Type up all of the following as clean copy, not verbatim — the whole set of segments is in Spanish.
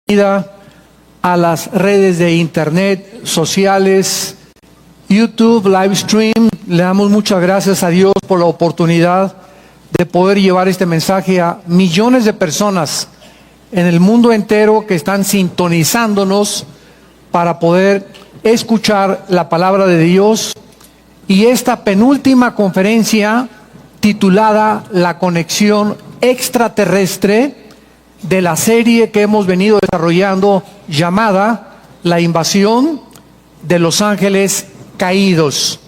bienvenida a las redes de internet, sociales, YouTube, live stream. Le damos muchas gracias a Dios por la oportunidad de poder llevar este mensaje a millones de personas en el mundo entero que están sintonizándonos para poder escuchar la palabra de Dios. Y esta penúltima conferencia titulada La conexión extraterrestre de la serie que hemos venido desarrollando llamada La invasión de los ángeles caídos.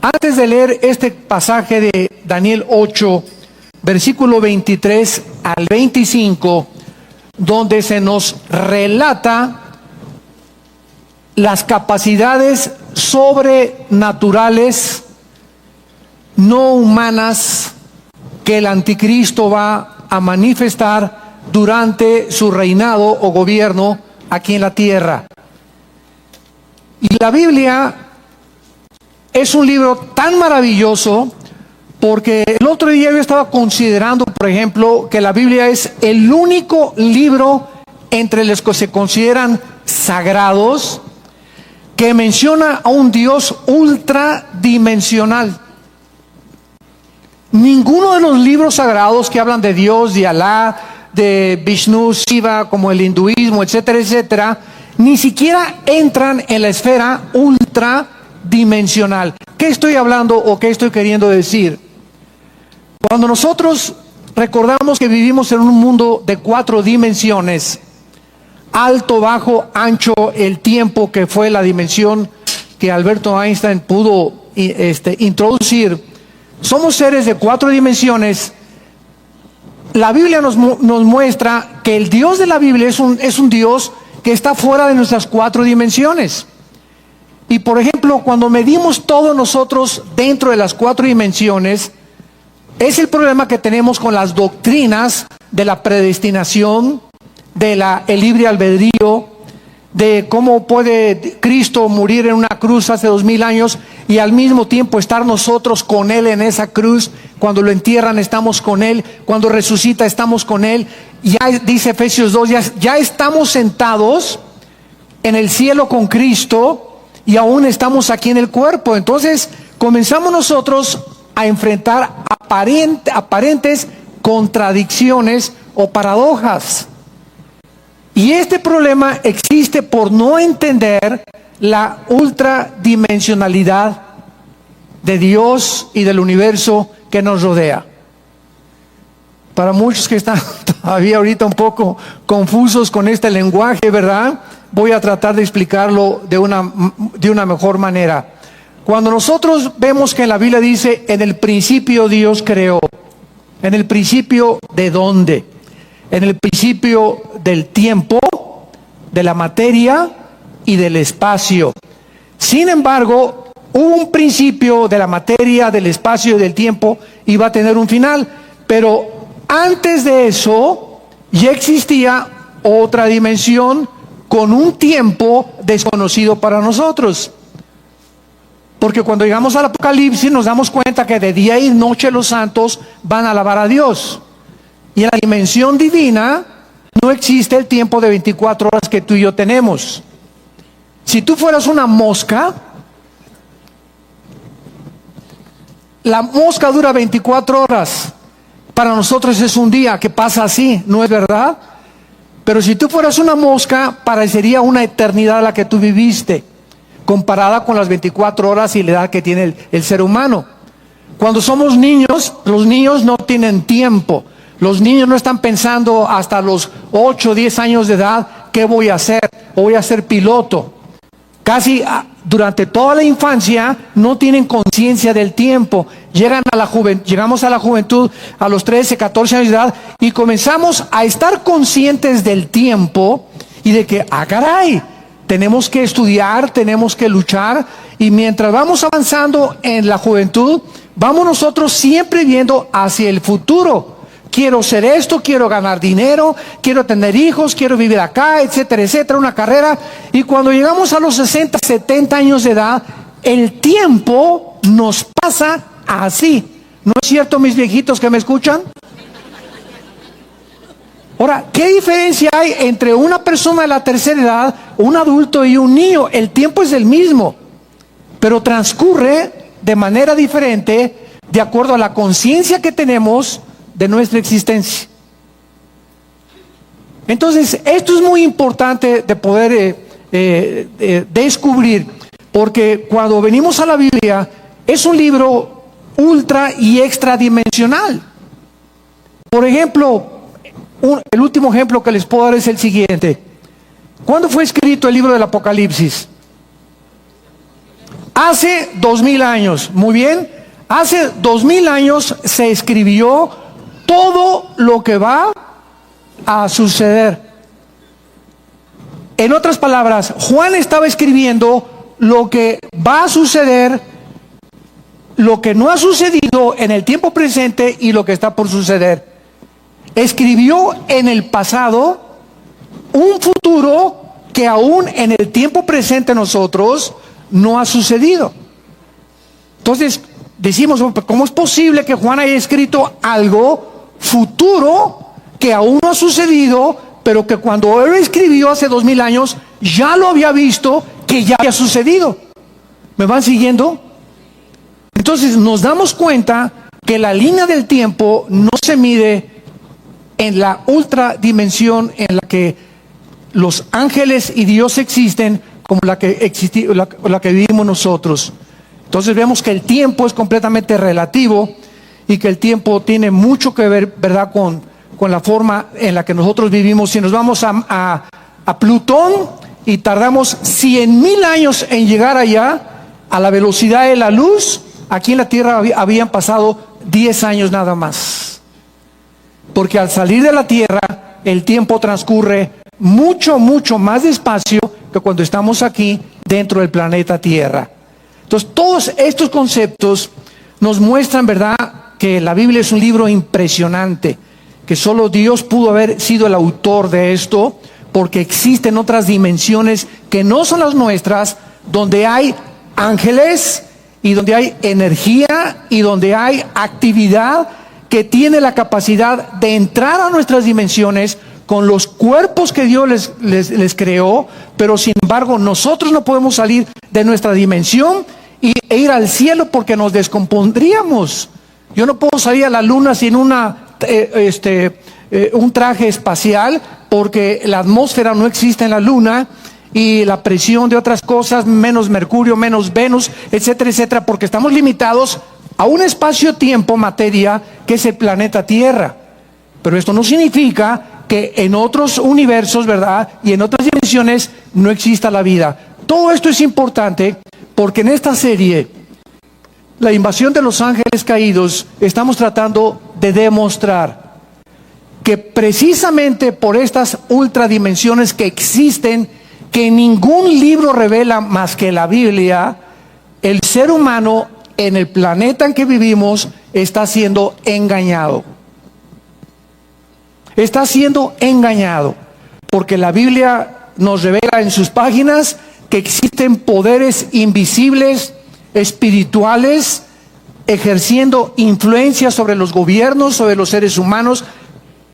Antes de leer este pasaje de Daniel 8, versículo 23 al 25, donde se nos relata las capacidades sobrenaturales, no humanas, que el anticristo va a manifestar durante su reinado o gobierno aquí en la tierra. Y la Biblia es un libro tan maravilloso porque el otro día yo estaba considerando, por ejemplo, que la Biblia es el único libro entre los que se consideran sagrados que menciona a un Dios ultradimensional. Ninguno de los libros sagrados que hablan de Dios, de Alá, de Vishnu, Shiva, como el hinduismo, etcétera, etcétera, ni siquiera entran en la esfera ultradimensional. ¿Qué estoy hablando o qué estoy queriendo decir? Cuando nosotros recordamos que vivimos en un mundo de 4 dimensiones, alto, bajo, ancho, el tiempo, que fue la dimensión que Alberto Einstein pudo introducir, somos seres de 4 dimensiones. La Biblia nos muestra que el Dios de la Biblia es un Dios que está fuera de nuestras 4 dimensiones. Y por ejemplo, cuando medimos todos nosotros dentro de las 4 dimensiones, es el problema que tenemos con las doctrinas de la predestinación, de el libre albedrío, de cómo puede Cristo morir en una cruz hace 2000 años y al mismo tiempo estar nosotros con Él en esa cruz. Cuando lo entierran estamos con Él, cuando resucita estamos con Él. Ya dice Efesios 2, ya estamos sentados en el cielo con Cristo y aún estamos aquí en el cuerpo. Entonces comenzamos nosotros a enfrentar aparentes contradicciones o paradojas. Y este problema existe por no entender la ultradimensionalidad de Dios y del universo que nos rodea. Para muchos que están todavía ahorita un poco confusos con este lenguaje, ¿verdad? Voy a tratar de explicarlo de una mejor manera. Cuando nosotros vemos que en la Biblia dice, en el principio Dios creó, ¿en el principio de dónde? En el principio del tiempo, de la materia y del espacio. Sin embargo, hubo un principio de la materia, del espacio y del tiempo, y va a tener un final. Pero antes de eso, ya existía otra dimensión con un tiempo desconocido para nosotros. Porque cuando llegamos al Apocalipsis nos damos cuenta que de día y noche los santos van a alabar a Dios. Y en la dimensión divina no existe el tiempo de 24 horas que tú y yo tenemos. Si tú fueras una mosca, la mosca dura 24 horas. Para nosotros es un día que pasa así, ¿no es verdad? Pero si tú fueras una mosca, parecería una eternidad la que tú viviste, comparada con las 24 horas y la edad que tiene el ser humano. Cuando somos niños, los niños no tienen tiempo. Los niños no están pensando hasta los 8 o 10 años de edad, ¿qué voy a hacer? ¿O voy a ser piloto? Casi durante toda la infancia no tienen conciencia del tiempo. Llegamos a la juventud a los 13, 14 años de edad y comenzamos a estar conscientes del tiempo y de que, caray, tenemos que estudiar, tenemos que luchar. Y mientras vamos avanzando en la juventud, vamos nosotros siempre viendo hacia el futuro. Quiero ser esto, quiero ganar dinero, quiero tener hijos, quiero vivir acá, etcétera, etcétera, una carrera. Y cuando llegamos a los 60, 70 años de edad, el tiempo nos pasa así. ¿No es cierto, mis viejitos que me escuchan? Ahora, ¿qué diferencia hay entre una persona de la tercera edad, un adulto y un niño? El tiempo es el mismo, pero transcurre de manera diferente de acuerdo a la conciencia que tenemos de nuestra existencia. Entonces, esto es muy importante de poder descubrir, porque cuando venimos a la Biblia, es un libro ultra y extradimensional. Por ejemplo, el último ejemplo que les puedo dar es el siguiente. ¿Cuándo fue escrito el libro del Apocalipsis? Hace 2000 años, muy bien. Hace 2000 años se escribió todo lo que va a suceder. En otras palabras, Juan estaba escribiendo lo que va a suceder, lo que no ha sucedido en el tiempo presente y lo que está por suceder. Escribió en el pasado un futuro que aún en el tiempo presente nosotros no ha sucedido. Entonces decimos, ¿cómo es posible que Juan haya escrito algo futuro que aún no ha sucedido, pero que cuando él escribió hace 2000 años ya lo había visto que ya había sucedido? ¿Me van siguiendo? Entonces nos damos cuenta que la línea del tiempo no se mide en la ultradimensión en la que los ángeles y Dios existen, como la que vivimos nosotros. Entonces vemos que el tiempo es completamente relativo y que el tiempo tiene mucho que ver, ¿verdad?, con la forma en la que nosotros vivimos. Si nos vamos a Plutón y tardamos 100,000 años en llegar allá, a la velocidad de la luz, aquí en la Tierra habían pasado 10 años nada más. Porque al salir de la Tierra, el tiempo transcurre mucho, mucho más despacio que cuando estamos aquí dentro del planeta Tierra. Entonces, todos estos conceptos nos muestran, ¿verdad?, que la Biblia es un libro impresionante, que solo Dios pudo haber sido el autor de esto, porque existen otras dimensiones que no son las nuestras, donde hay ángeles y donde hay energía y donde hay actividad que tiene la capacidad de entrar a nuestras dimensiones con los cuerpos que Dios les creó, pero sin embargo nosotros no podemos salir de nuestra dimensión e ir al cielo porque nos descompondríamos. Yo no puedo salir a la luna sin un traje espacial, porque la atmósfera no existe en la luna, y la presión de otras cosas, menos Mercurio, menos Venus, etcétera, etcétera, porque estamos limitados a un espacio-tiempo, materia, que es el planeta Tierra. Pero esto no significa que en otros universos, ¿verdad?, y en otras dimensiones no exista la vida. Todo esto es importante porque en esta serie, la invasión de los ángeles caídos, estamos tratando de demostrar que precisamente por estas ultradimensiones que existen, que ningún libro revela más que la Biblia, el ser humano en el planeta en que vivimos está siendo engañado. Está siendo engañado, porque la Biblia nos revela en sus páginas que existen poderes invisibles, espirituales, ejerciendo influencia sobre los gobiernos, sobre los seres humanos,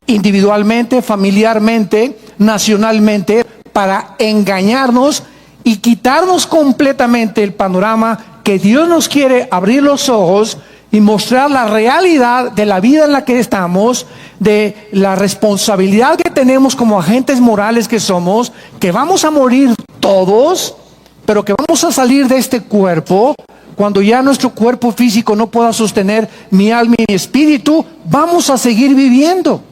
individualmente, familiarmente, nacionalmente, para engañarnos y quitarnos completamente el panorama que Dios nos quiere abrir los ojos y mostrar la realidad de la vida en la que estamos, de la responsabilidad que tenemos como agentes morales que somos, que vamos a morir todos, pero que vamos a salir de este cuerpo. Cuando ya nuestro cuerpo físico no pueda sostener mi alma y mi espíritu, vamos a seguir viviendo.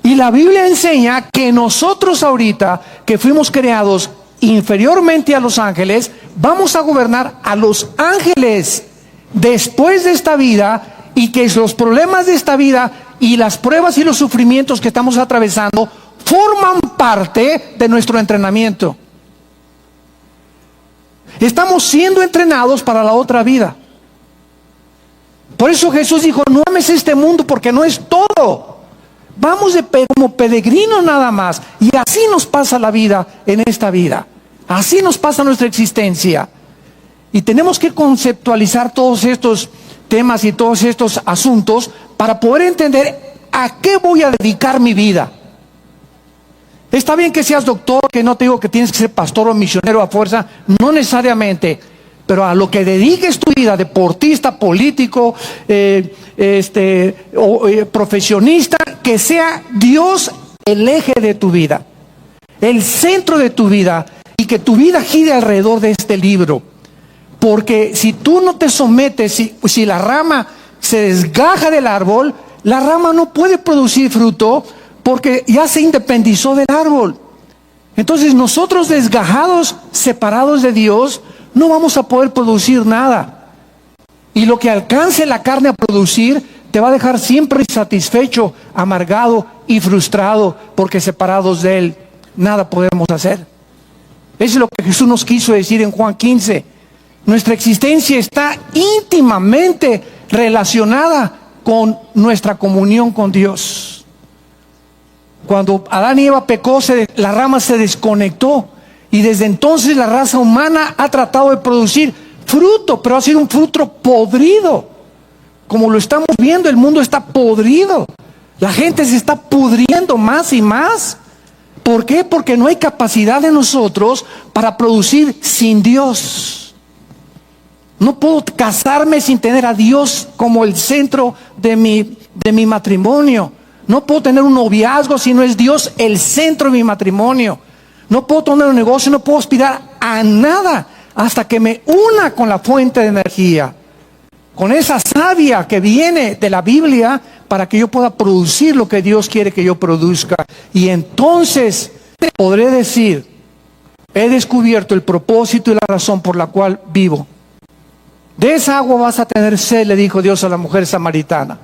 Y la Biblia enseña que nosotros ahorita, que fuimos creados inferiormente a los ángeles, vamos a gobernar a los ángeles después de esta vida, y que los problemas de esta vida y las pruebas y los sufrimientos que estamos atravesando forman parte de nuestro entrenamiento. Estamos siendo entrenados para la otra vida. Por eso Jesús dijo: no ames este mundo, porque no es todo. Vamos como peregrinos nada más. Y así nos pasa la vida en esta vida. Así nos pasa nuestra existencia. Y tenemos que conceptualizar todos estos temas y todos estos asuntos para poder entender ¿a qué voy a dedicar mi vida? Está bien que seas doctor, que no te digo que tienes que ser pastor o misionero a fuerza, no necesariamente, pero a lo que dediques tu vida, deportista, político, profesionista, que sea Dios el eje de tu vida, el centro de tu vida, y que tu vida gire alrededor de este libro. Porque si tú no te sometes, si la rama se desgaja del árbol, la rama no puede producir fruto porque ya se independizó del árbol. Entonces nosotros desgajados, separados de Dios, no vamos a poder producir nada. Y lo que alcance la carne a producir te va a dejar siempre insatisfecho, amargado y frustrado, porque separados de Él nada podemos hacer. Eso es lo que Jesús nos quiso decir en Juan 15. Nuestra existencia está íntimamente relacionada con nuestra comunión con Dios. Cuando Adán y Eva pecó, la rama se desconectó, y desde entonces la raza humana ha tratado de producir fruto, pero ha sido un fruto podrido. Como lo estamos viendo, el mundo está podrido. La gente se está pudriendo más y más. ¿Por qué? Porque no hay capacidad de nosotros para producir sin Dios. No puedo casarme sin tener a Dios como el centro de mi matrimonio. No puedo tener un noviazgo si no es Dios el centro de mi matrimonio. No puedo tener un negocio, no puedo aspirar a nada hasta que me una con la fuente de energía, con esa savia que viene de la Biblia, para que yo pueda producir lo que Dios quiere que yo produzca. Y entonces podré decir, he descubierto el propósito y la razón por la cual vivo. De esa agua vas a tener sed, le dijo Dios a la mujer samaritana.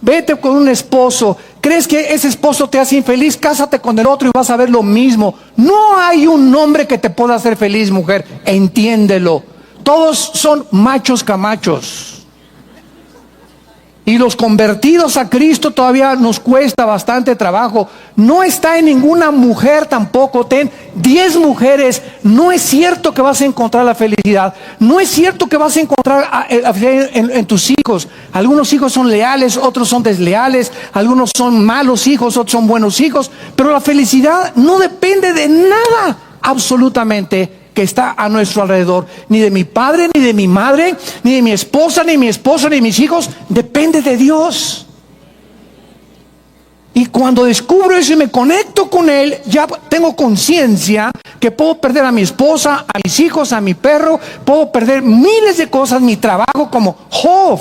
Vete con un esposo. ¿Crees que ese esposo te hace infeliz? Cásate con el otro y vas a ver lo mismo. No hay un hombre que te pueda hacer feliz, mujer. Entiéndelo. Todos son machos camachos. Y los convertidos a Cristo todavía nos cuesta bastante trabajo. No está en ninguna mujer tampoco. Ten 10 mujeres. No es cierto que vas a encontrar la felicidad. No es cierto que vas a encontrar en tus hijos. Algunos hijos son leales, otros son desleales. Algunos son malos hijos, otros son buenos hijos. Pero la felicidad no depende de nada, absolutamente, que está a nuestro alrededor. Ni de mi padre, ni de mi madre, ni de mi esposa, ni mi esposo, ni de mis hijos. Depende de Dios. Y cuando descubro eso y me conecto con Él, ya tengo conciencia que puedo perder a mi esposa, a mis hijos, a mi perro. Puedo perder miles de cosas, mi trabajo, como Job,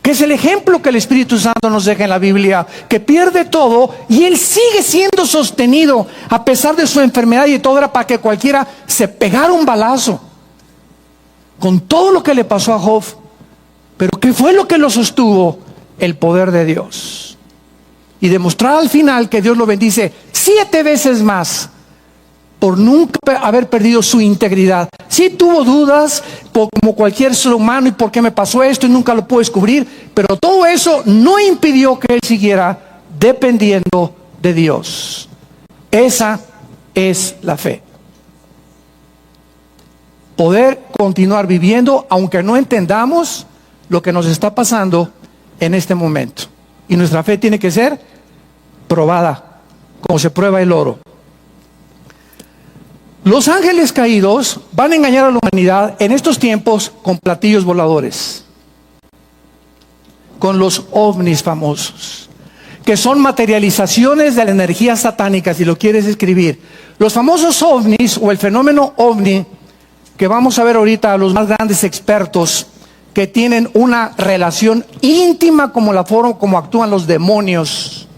que es el ejemplo que el Espíritu Santo nos deja en la Biblia, que pierde todo y él sigue siendo sostenido a pesar de su enfermedad, y todo era para que cualquiera se pegara un balazo con todo lo que le pasó a Job. Pero ¿qué fue lo que lo sostuvo? El poder de Dios, y demostrar al final que Dios lo bendice 7 veces más por nunca haber perdido su integridad. Sí tuvo dudas, como cualquier ser humano, y por qué me pasó esto y nunca lo pude descubrir, pero todo eso no impidió que él siguiera dependiendo de Dios. Esa es la fe. Poder continuar viviendo aunque no entendamos lo que nos está pasando en este momento. Y nuestra fe tiene que ser probada, como se prueba el oro. Los ángeles caídos van a engañar a la humanidad en estos tiempos con platillos voladores, con los ovnis famosos, que son materializaciones de la energía satánica, si lo quieres escribir. Los famosos ovnis, o el fenómeno ovni, que vamos a ver ahorita a los más grandes expertos, que tienen una relación íntima como la forma como actúan los demonios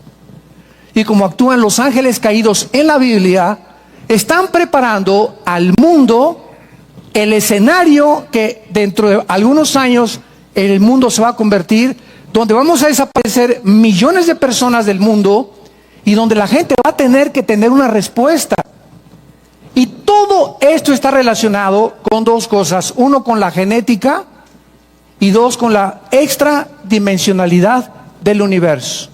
y como actúan los ángeles caídos en la Biblia, están preparando al mundo el escenario que dentro de algunos años el mundo se va a convertir, donde vamos a desaparecer millones de personas del mundo y donde la gente va a tener que tener una respuesta. Y todo esto está relacionado con 2 cosas: 1, con la genética, y 2, con la extradimensionalidad del universo,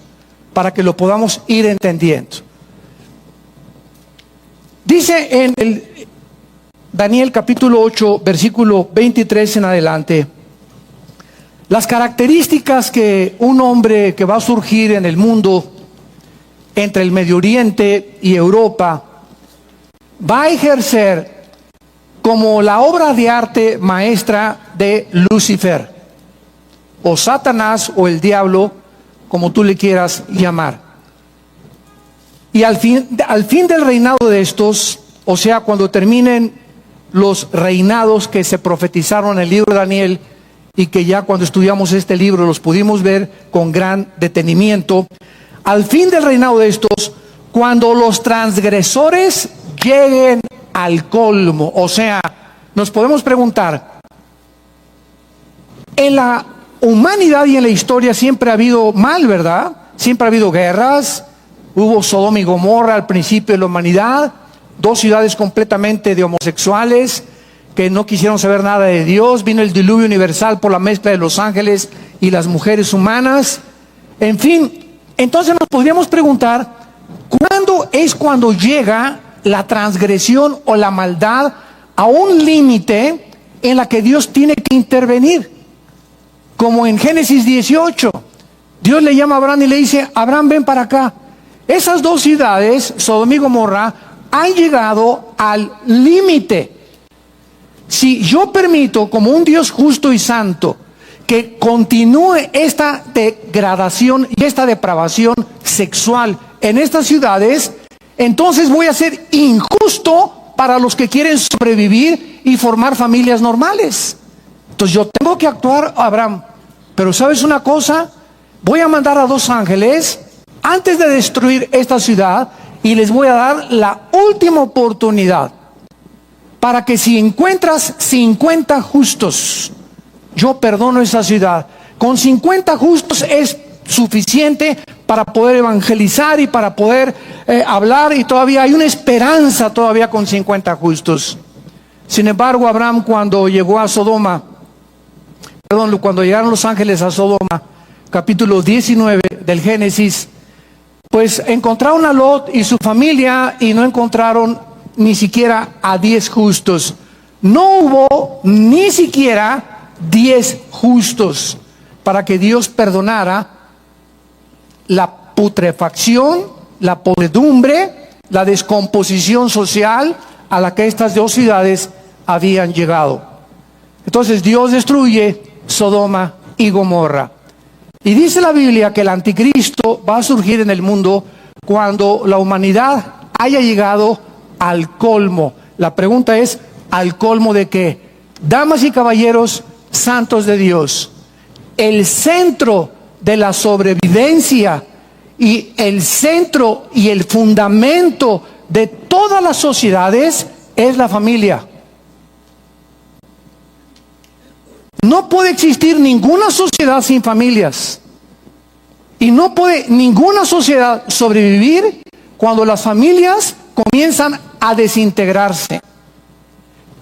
para que lo podamos ir entendiendo. Dice en el Daniel capítulo 8, versículo 23 en adelante: Las características que un hombre que va a surgir en el mundo entre el Medio Oriente y Europa va a ejercer como la obra de arte maestra de Lucifer, o Satanás, o el diablo, como tú le quieras llamar. Y al fin del reinado de estos, o sea, cuando terminen los reinados que se profetizaron en el libro de Daniel, y que ya cuando estudiamos este libro los pudimos ver con gran detenimiento, al fin del reinado de estos, cuando los transgresores lleguen al colmo, o sea, nos podemos preguntar, en la humanidad y en la historia siempre ha habido mal, ¿verdad? Siempre ha habido guerras, hubo Sodoma y Gomorra al principio de la humanidad, dos ciudades completamente de homosexuales que no quisieron saber nada de Dios, vino el diluvio universal por la mezcla de los ángeles y las mujeres humanas, en fin. Entonces nos podríamos preguntar, ¿cuándo es cuando llega la transgresión o la maldad a un límite en la que Dios tiene que intervenir? Como en Génesis 18, Dios le llama a Abraham y le dice, Abraham, ven para acá. Esas dos ciudades, Sodoma y Gomorra, han llegado al límite. Si yo permito, como un Dios justo y santo, que continúe esta degradación y esta depravación sexual en estas ciudades, entonces voy a ser injusto para los que quieren sobrevivir y formar familias normales. Entonces yo tengo que actuar, Abraham. Pero ¿sabes una cosa? Voy a mandar a dos ángeles antes de destruir esta ciudad y les voy a dar la última oportunidad para que si encuentras 50 justos, yo perdono esa ciudad. Con 50 justos es suficiente para poder evangelizar y para poder hablar, y todavía hay una esperanza todavía con 50 justos. Sin embargo, Abraham, cuando llegó a Sodoma, cuando llegaron los ángeles a Sodoma, capítulo 19 del Génesis, pues encontraron a Lot y su familia y no encontraron ni siquiera a 10 justos. No hubo ni siquiera 10 justos para que Dios perdonara la putrefacción, la podredumbre, la descomposición social a la que estas dos ciudades habían llegado. Entonces Dios destruye Sodoma y Gomorra. Y dice la Biblia que el anticristo va a surgir en el mundo cuando la humanidad haya llegado al colmo. La pregunta es, ¿al colmo de qué? Damas y caballeros santos de Dios, el centro de la sobrevivencia y el centro y el fundamento de todas las sociedades es la familia. No puede existir ninguna sociedad sin familias. Y no puede ninguna sociedad sobrevivir cuando las familias comienzan a desintegrarse.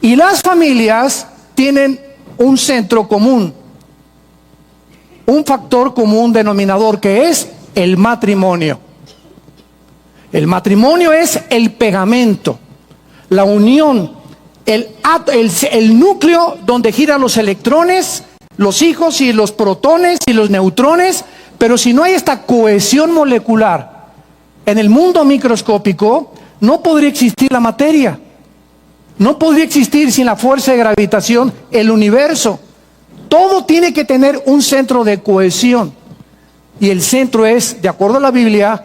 Y las familias tienen un centro común, un factor común denominador, que es el matrimonio. El matrimonio es el pegamento, la unión, el núcleo donde giran los electrones, los hijos y los protones y los neutrones. Pero si no hay esta cohesión molecular en el mundo microscópico, no podría existir la materia. No podría existir sin la fuerza de gravitación el universo. Todo tiene que tener un centro de cohesión. Y el centro es, de acuerdo a la Biblia,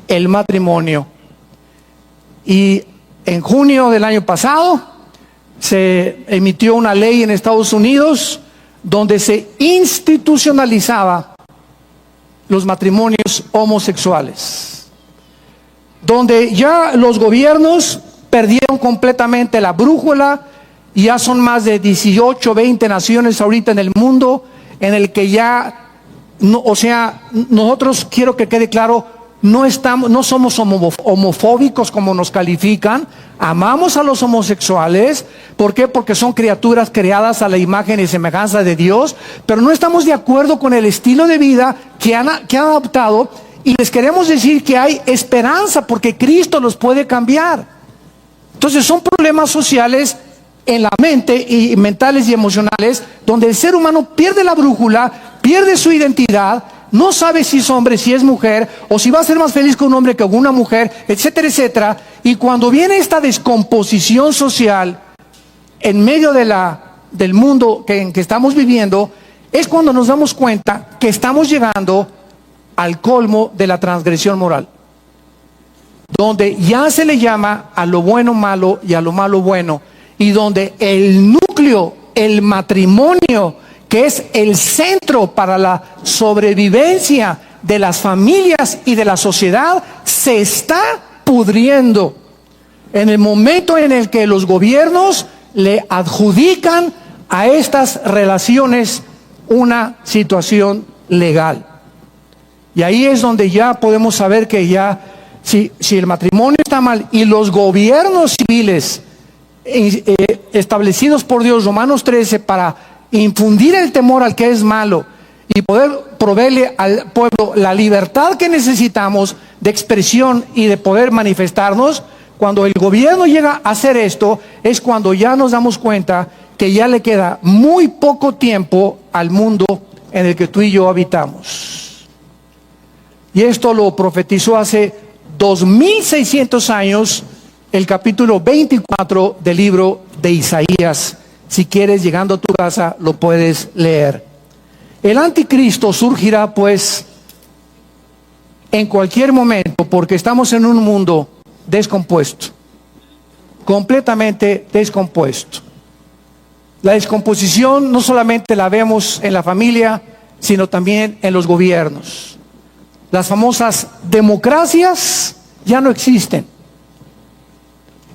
el matrimonio. Y en junio del año pasado se emitió una ley en Estados Unidos donde se institucionalizaba los matrimonios homosexuales, donde ya los gobiernos perdieron completamente la brújula, y ya son más de 18, 20 naciones ahorita en el mundo en el que ya, no, o sea, nosotros, quiero que quede claro, no somos homofóbicos como nos califican, amamos a los homosexuales. ¿Por qué? Porque son criaturas creadas a la imagen y semejanza de Dios, pero no estamos de acuerdo con el estilo de vida que han adoptado, y les queremos decir que hay esperanza porque Cristo los puede cambiar. Entonces son problemas sociales en la mente, y mentales y emocionales, donde el ser humano pierde la brújula, pierde su identidad, no sabe si es hombre, si es mujer, o si va a ser más feliz con un hombre que con una mujer, etcétera, etcétera. Y cuando viene esta descomposición social en medio del mundo en que estamos viviendo, es cuando nos damos cuenta que estamos llegando al colmo de la transgresión moral, donde ya se le llama a lo bueno malo y a lo malo bueno, y donde el núcleo, el matrimonio, que es el centro para la sobrevivencia de las familias y de la sociedad, se está pudriendo en el momento en el que los gobiernos le adjudican a estas relaciones una situación legal. Y ahí es donde ya podemos saber que ya, si el matrimonio está mal y los gobiernos civiles establecidos por Dios, Romanos 13, para infundir el temor al que es malo y poder proveerle al pueblo la libertad que necesitamos de expresión y de poder manifestarnos, cuando el gobierno llega a hacer esto, es cuando ya nos damos cuenta que ya le queda muy poco tiempo al mundo en el que tú y yo habitamos. Y esto lo profetizó hace 2600 años el capítulo 24 del libro de Isaías. Si quieres, llegando a tu casa, lo puedes leer. El anticristo surgirá pues en cualquier momento, porque estamos en un mundo descompuesto, completamente descompuesto. La descomposición no solamente la vemos en la familia, sino también en los gobiernos. Las famosas democracias ya no existen.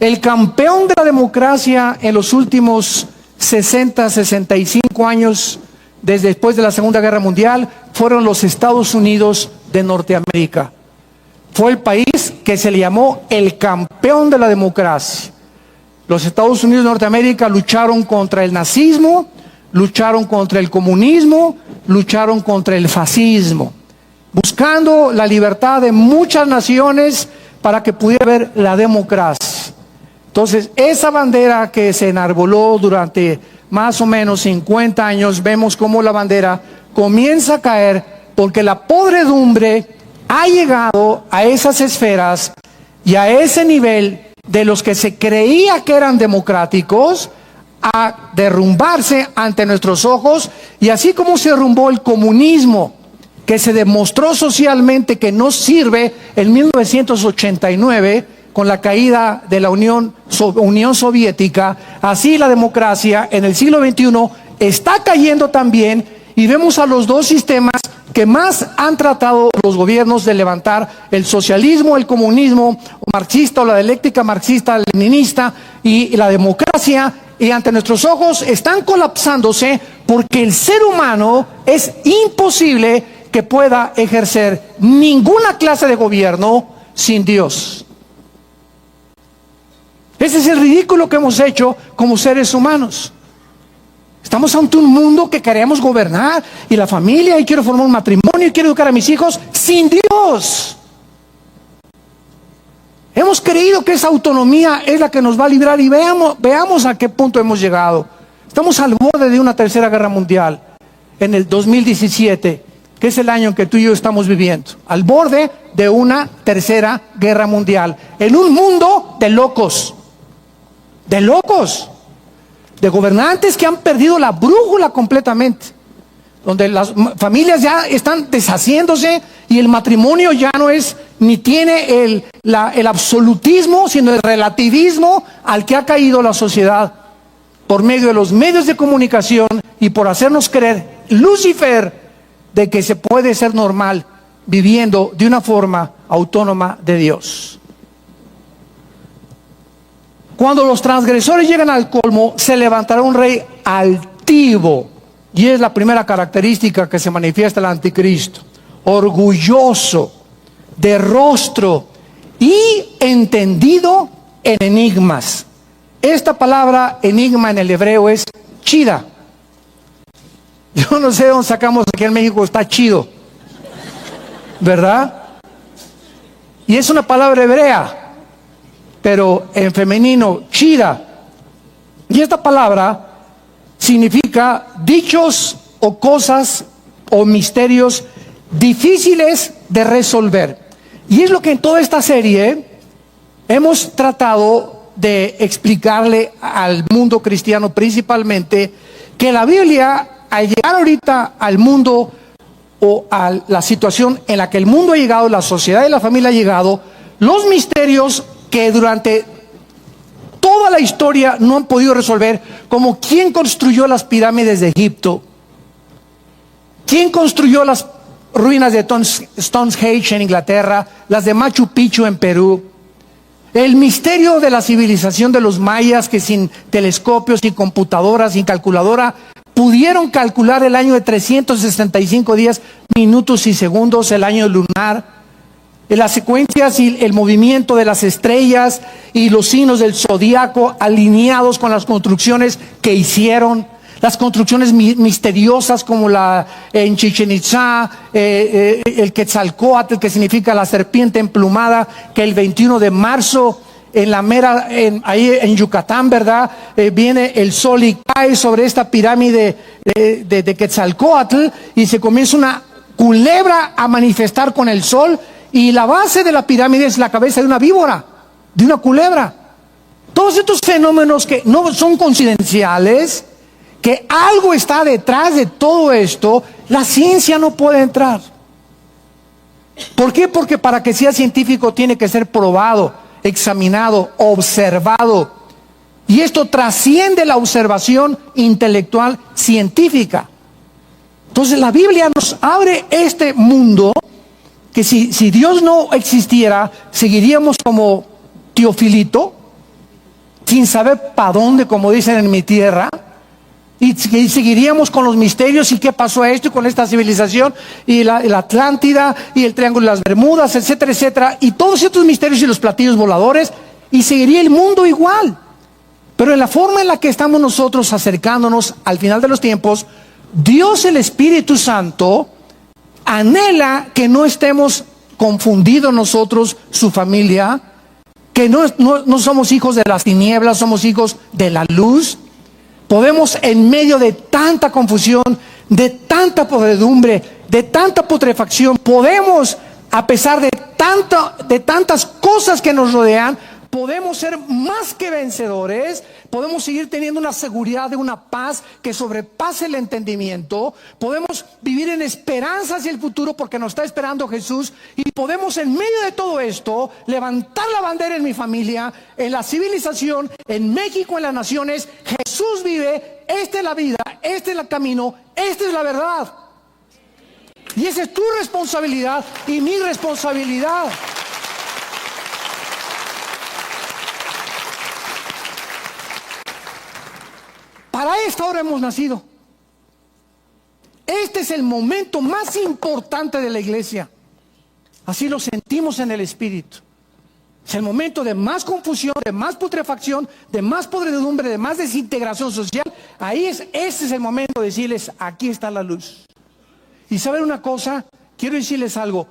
El campeón de la democracia en los últimos 65 años, desde después de la Segunda Guerra Mundial, fueron los Estados Unidos de Norteamérica. Fue el país que se le llamó el campeón de la democracia. Los Estados Unidos de Norteamérica lucharon contra el nazismo, lucharon contra el comunismo, lucharon contra el fascismo, buscando la libertad de muchas naciones para que pudiera haber la democracia. Entonces, esa bandera que se enarboló durante más o menos 50 años, vemos cómo la bandera comienza a caer porque la podredumbre ha llegado a esas esferas y a ese nivel de los que se creía que eran democráticos a derrumbarse ante nuestros ojos. Y así como se derrumbó el comunismo, que se demostró socialmente que no sirve en 1989 con la caída de la Unión Soviética, así la democracia en el siglo XXI está cayendo también, y vemos a los dos sistemas que más han tratado los gobiernos de levantar: el socialismo, el comunismo marxista o la dialéctica marxista-leninista, y la democracia, y ante nuestros ojos están colapsándose porque el ser humano es imposible que pueda ejercer ninguna clase de gobierno sin Dios. Ese es el ridículo que hemos hecho como seres humanos. Estamos ante un mundo que queremos gobernar, y la familia, y quiero formar un matrimonio, y quiero educar a mis hijos sin Dios. Hemos creído que esa autonomía es la que nos va a librar, y veamos a qué punto hemos llegado. Estamos al borde de una tercera guerra mundial en el 2017, que es el año en que tú y yo estamos viviendo. Al borde de una tercera guerra mundial, en un mundo de locos, de gobernantes que han perdido la brújula completamente, donde las familias ya están deshaciéndose y el matrimonio ya no es, ni tiene el absolutismo, sino el relativismo al que ha caído la sociedad por medio de los medios de comunicación y por hacernos creer, Lucifer, de que se puede ser normal viviendo de una forma autónoma de Dios. Cuando los transgresores llegan al colmo, se levantará un rey altivo, y es la primera característica que se manifiesta el anticristo: orgulloso, de rostro y entendido en enigmas. Esta palabra enigma en el hebreo es chida. Yo no sé de dónde sacamos aquí en México, está chido, ¿verdad? Y es una palabra hebrea, pero en femenino, chida. Y esta palabra significa dichos o cosas o misterios difíciles de resolver. Y es lo que en toda esta serie hemos tratado de explicarle al mundo cristiano principalmente, que la Biblia, al llegar ahorita al mundo o a la situación en la que el mundo ha llegado, la sociedad y la familia ha llegado, los misterios que durante toda la historia no han podido resolver, como quién construyó las pirámides de Egipto, quién construyó las ruinas de Stonehenge en Inglaterra, las de Machu Picchu en Perú, el misterio de la civilización de los mayas, que sin telescopios, sin computadoras, sin calculadora, pudieron calcular el año de 365 días, minutos y segundos, el año lunar, las secuencias y el movimiento de las estrellas y los signos del zodiaco alineados con las construcciones que hicieron, las construcciones misteriosas como la en Chichén Itzá, el Quetzalcóatl, que significa la serpiente emplumada, que el 21 de marzo ahí en Yucatán, ¿verdad? Viene el sol y cae sobre esta pirámide de Quetzalcóatl y se comienza una culebra a manifestar con el sol, y la base de la pirámide es la cabeza de una víbora, de una culebra. Todos estos fenómenos que no son coincidenciales, que algo está detrás de todo esto, la ciencia no puede entrar. ¿Por qué? Porque para que sea científico tiene que ser probado, examinado, observado. Y esto trasciende la observación intelectual científica. Entonces la Biblia nos abre este mundo que si Dios no existiera, seguiríamos como Teofilito, sin saber para dónde, como dicen en mi tierra, y seguiríamos con los misterios y qué pasó a esto y con esta civilización y la Atlántida y el Triángulo de las Bermudas, etcétera, etcétera, y todos estos misterios y los platillos voladores, y seguiría el mundo igual. Pero en la forma en la que estamos nosotros acercándonos al final de los tiempos, Dios, el Espíritu Santo, anhela que no estemos confundidos nosotros, su familia, que no somos hijos de las tinieblas, somos hijos de la luz. Podemos, en medio de tanta confusión, de tanta podredumbre, de tanta putrefacción, podemos, a pesar de tantas cosas que nos rodean, podemos ser más que vencedores, podemos seguir teniendo una seguridad de una paz que sobrepase el entendimiento, podemos vivir en esperanza hacia el futuro porque nos está esperando Jesús, y podemos en medio de todo esto levantar la bandera en mi familia, en la civilización, en México, en las naciones. Jesús vive, esta es la vida, este es el camino, esta es la verdad. Y esa es tu responsabilidad y mi responsabilidad. Para esta hora hemos nacido. Este es el momento más importante de la iglesia. Así lo sentimos en el Espíritu. Es el momento de más confusión, de más putrefacción, de más podredumbre, de más desintegración social. Ese es el momento de decirles, aquí está la luz. Y ¿saben una cosa? Quiero decirles algo.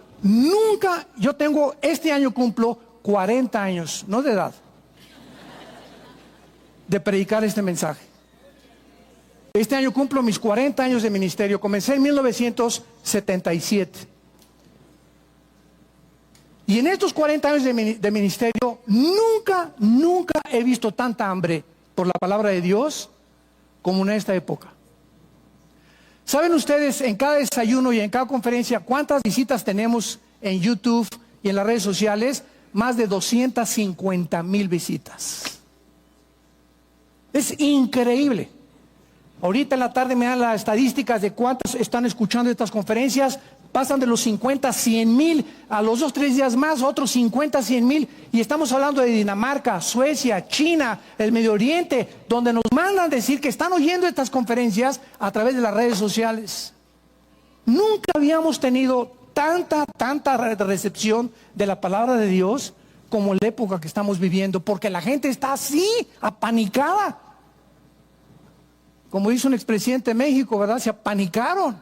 Este año cumplo 40 años, no de edad, de predicar este mensaje. Este año cumplo mis 40 años de ministerio. Comencé en 1977. Y en estos 40 años de ministerio, nunca he visto tanta hambre por la palabra de Dios como en esta época. ¿Saben ustedes en cada desayuno y en cada conferencia cuántas visitas tenemos en YouTube y en las redes sociales? Más de 250,000 visitas. Es increíble. Ahorita en la tarde me dan las estadísticas de cuántos están escuchando estas conferencias. Pasan de los 50, 100,000 a los 2-3 días más, otros 50, 100,000. Y estamos hablando de Dinamarca, Suecia, China, el Medio Oriente, donde nos mandan decir que están oyendo estas conferencias a través de las redes sociales. Nunca habíamos tenido tanta recepción de la palabra de Dios como en la época que estamos viviendo, porque la gente está así, apanicada. Como dice un expresidente de México, ¿verdad? Se apanicaron.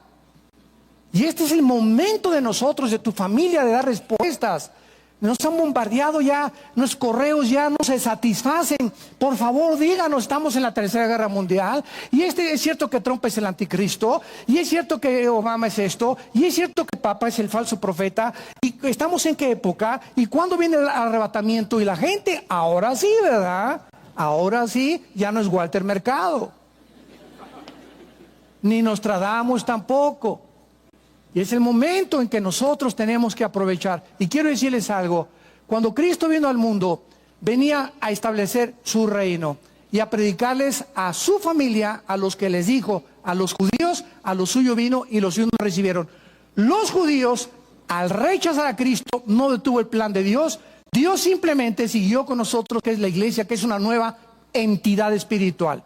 Y este es el momento de nosotros, de tu familia, de dar respuestas. Nos han bombardeado ya, nuestros correos ya no se satisfacen. Por favor, díganos, estamos en la Tercera Guerra Mundial. Y es cierto que Trump es el anticristo. Y es cierto que Obama es esto. Y es cierto que Papa es el falso profeta. Y estamos en qué época. Y cuándo viene el arrebatamiento. Y la gente, ahora sí, ¿verdad? Ahora sí, ya no es Walter Mercado. Ni Nostradamus tampoco. Y es el momento en que nosotros tenemos que aprovechar. Y quiero decirles algo. Cuando Cristo vino al mundo, venía a establecer su reino y a predicarles a su familia, a los que les dijo, a los judíos, a los suyos vino y los suyos no recibieron. Los judíos, al rechazar a Cristo, no detuvo el plan de Dios. Dios simplemente siguió con nosotros, que es la iglesia, que es una nueva entidad espiritual.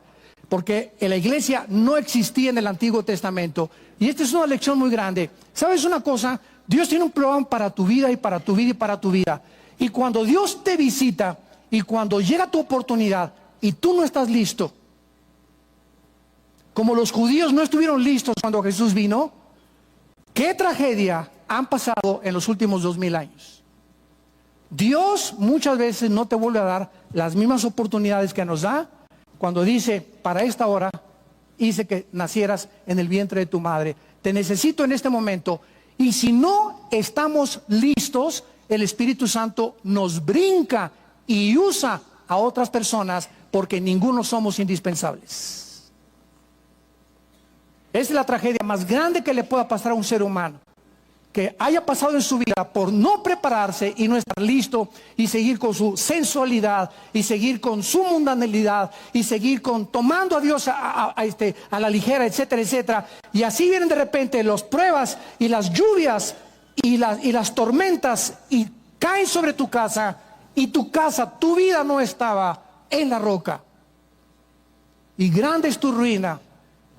Porque la iglesia no existía en el Antiguo Testamento. Y esta es una lección muy grande. ¿Sabes una cosa? Dios tiene un plan para tu vida y para tu vida y para tu vida. Y cuando Dios te visita y cuando llega tu oportunidad y tú no estás listo, como los judíos no estuvieron listos cuando Jesús vino, ¿qué tragedia han pasado en los últimos 2000 años? Dios muchas veces no te vuelve a dar las mismas oportunidades que nos da. Cuando dice, para esta hora, hice que nacieras en el vientre de tu madre. Te necesito en este momento. Y si no estamos listos, el Espíritu Santo nos brinca y usa a otras personas porque ninguno somos indispensables. Esa es la tragedia más grande que le pueda pasar a un ser humano. Que haya pasado en su vida por no prepararse y no estar listo y seguir con su sensualidad y seguir con su mundanalidad y seguir con tomando a Dios a la ligera, etcétera, etcétera. Y así vienen de repente las pruebas y las lluvias y las tormentas y caen sobre tu casa y tu vida no estaba en la roca. Y grande es tu ruina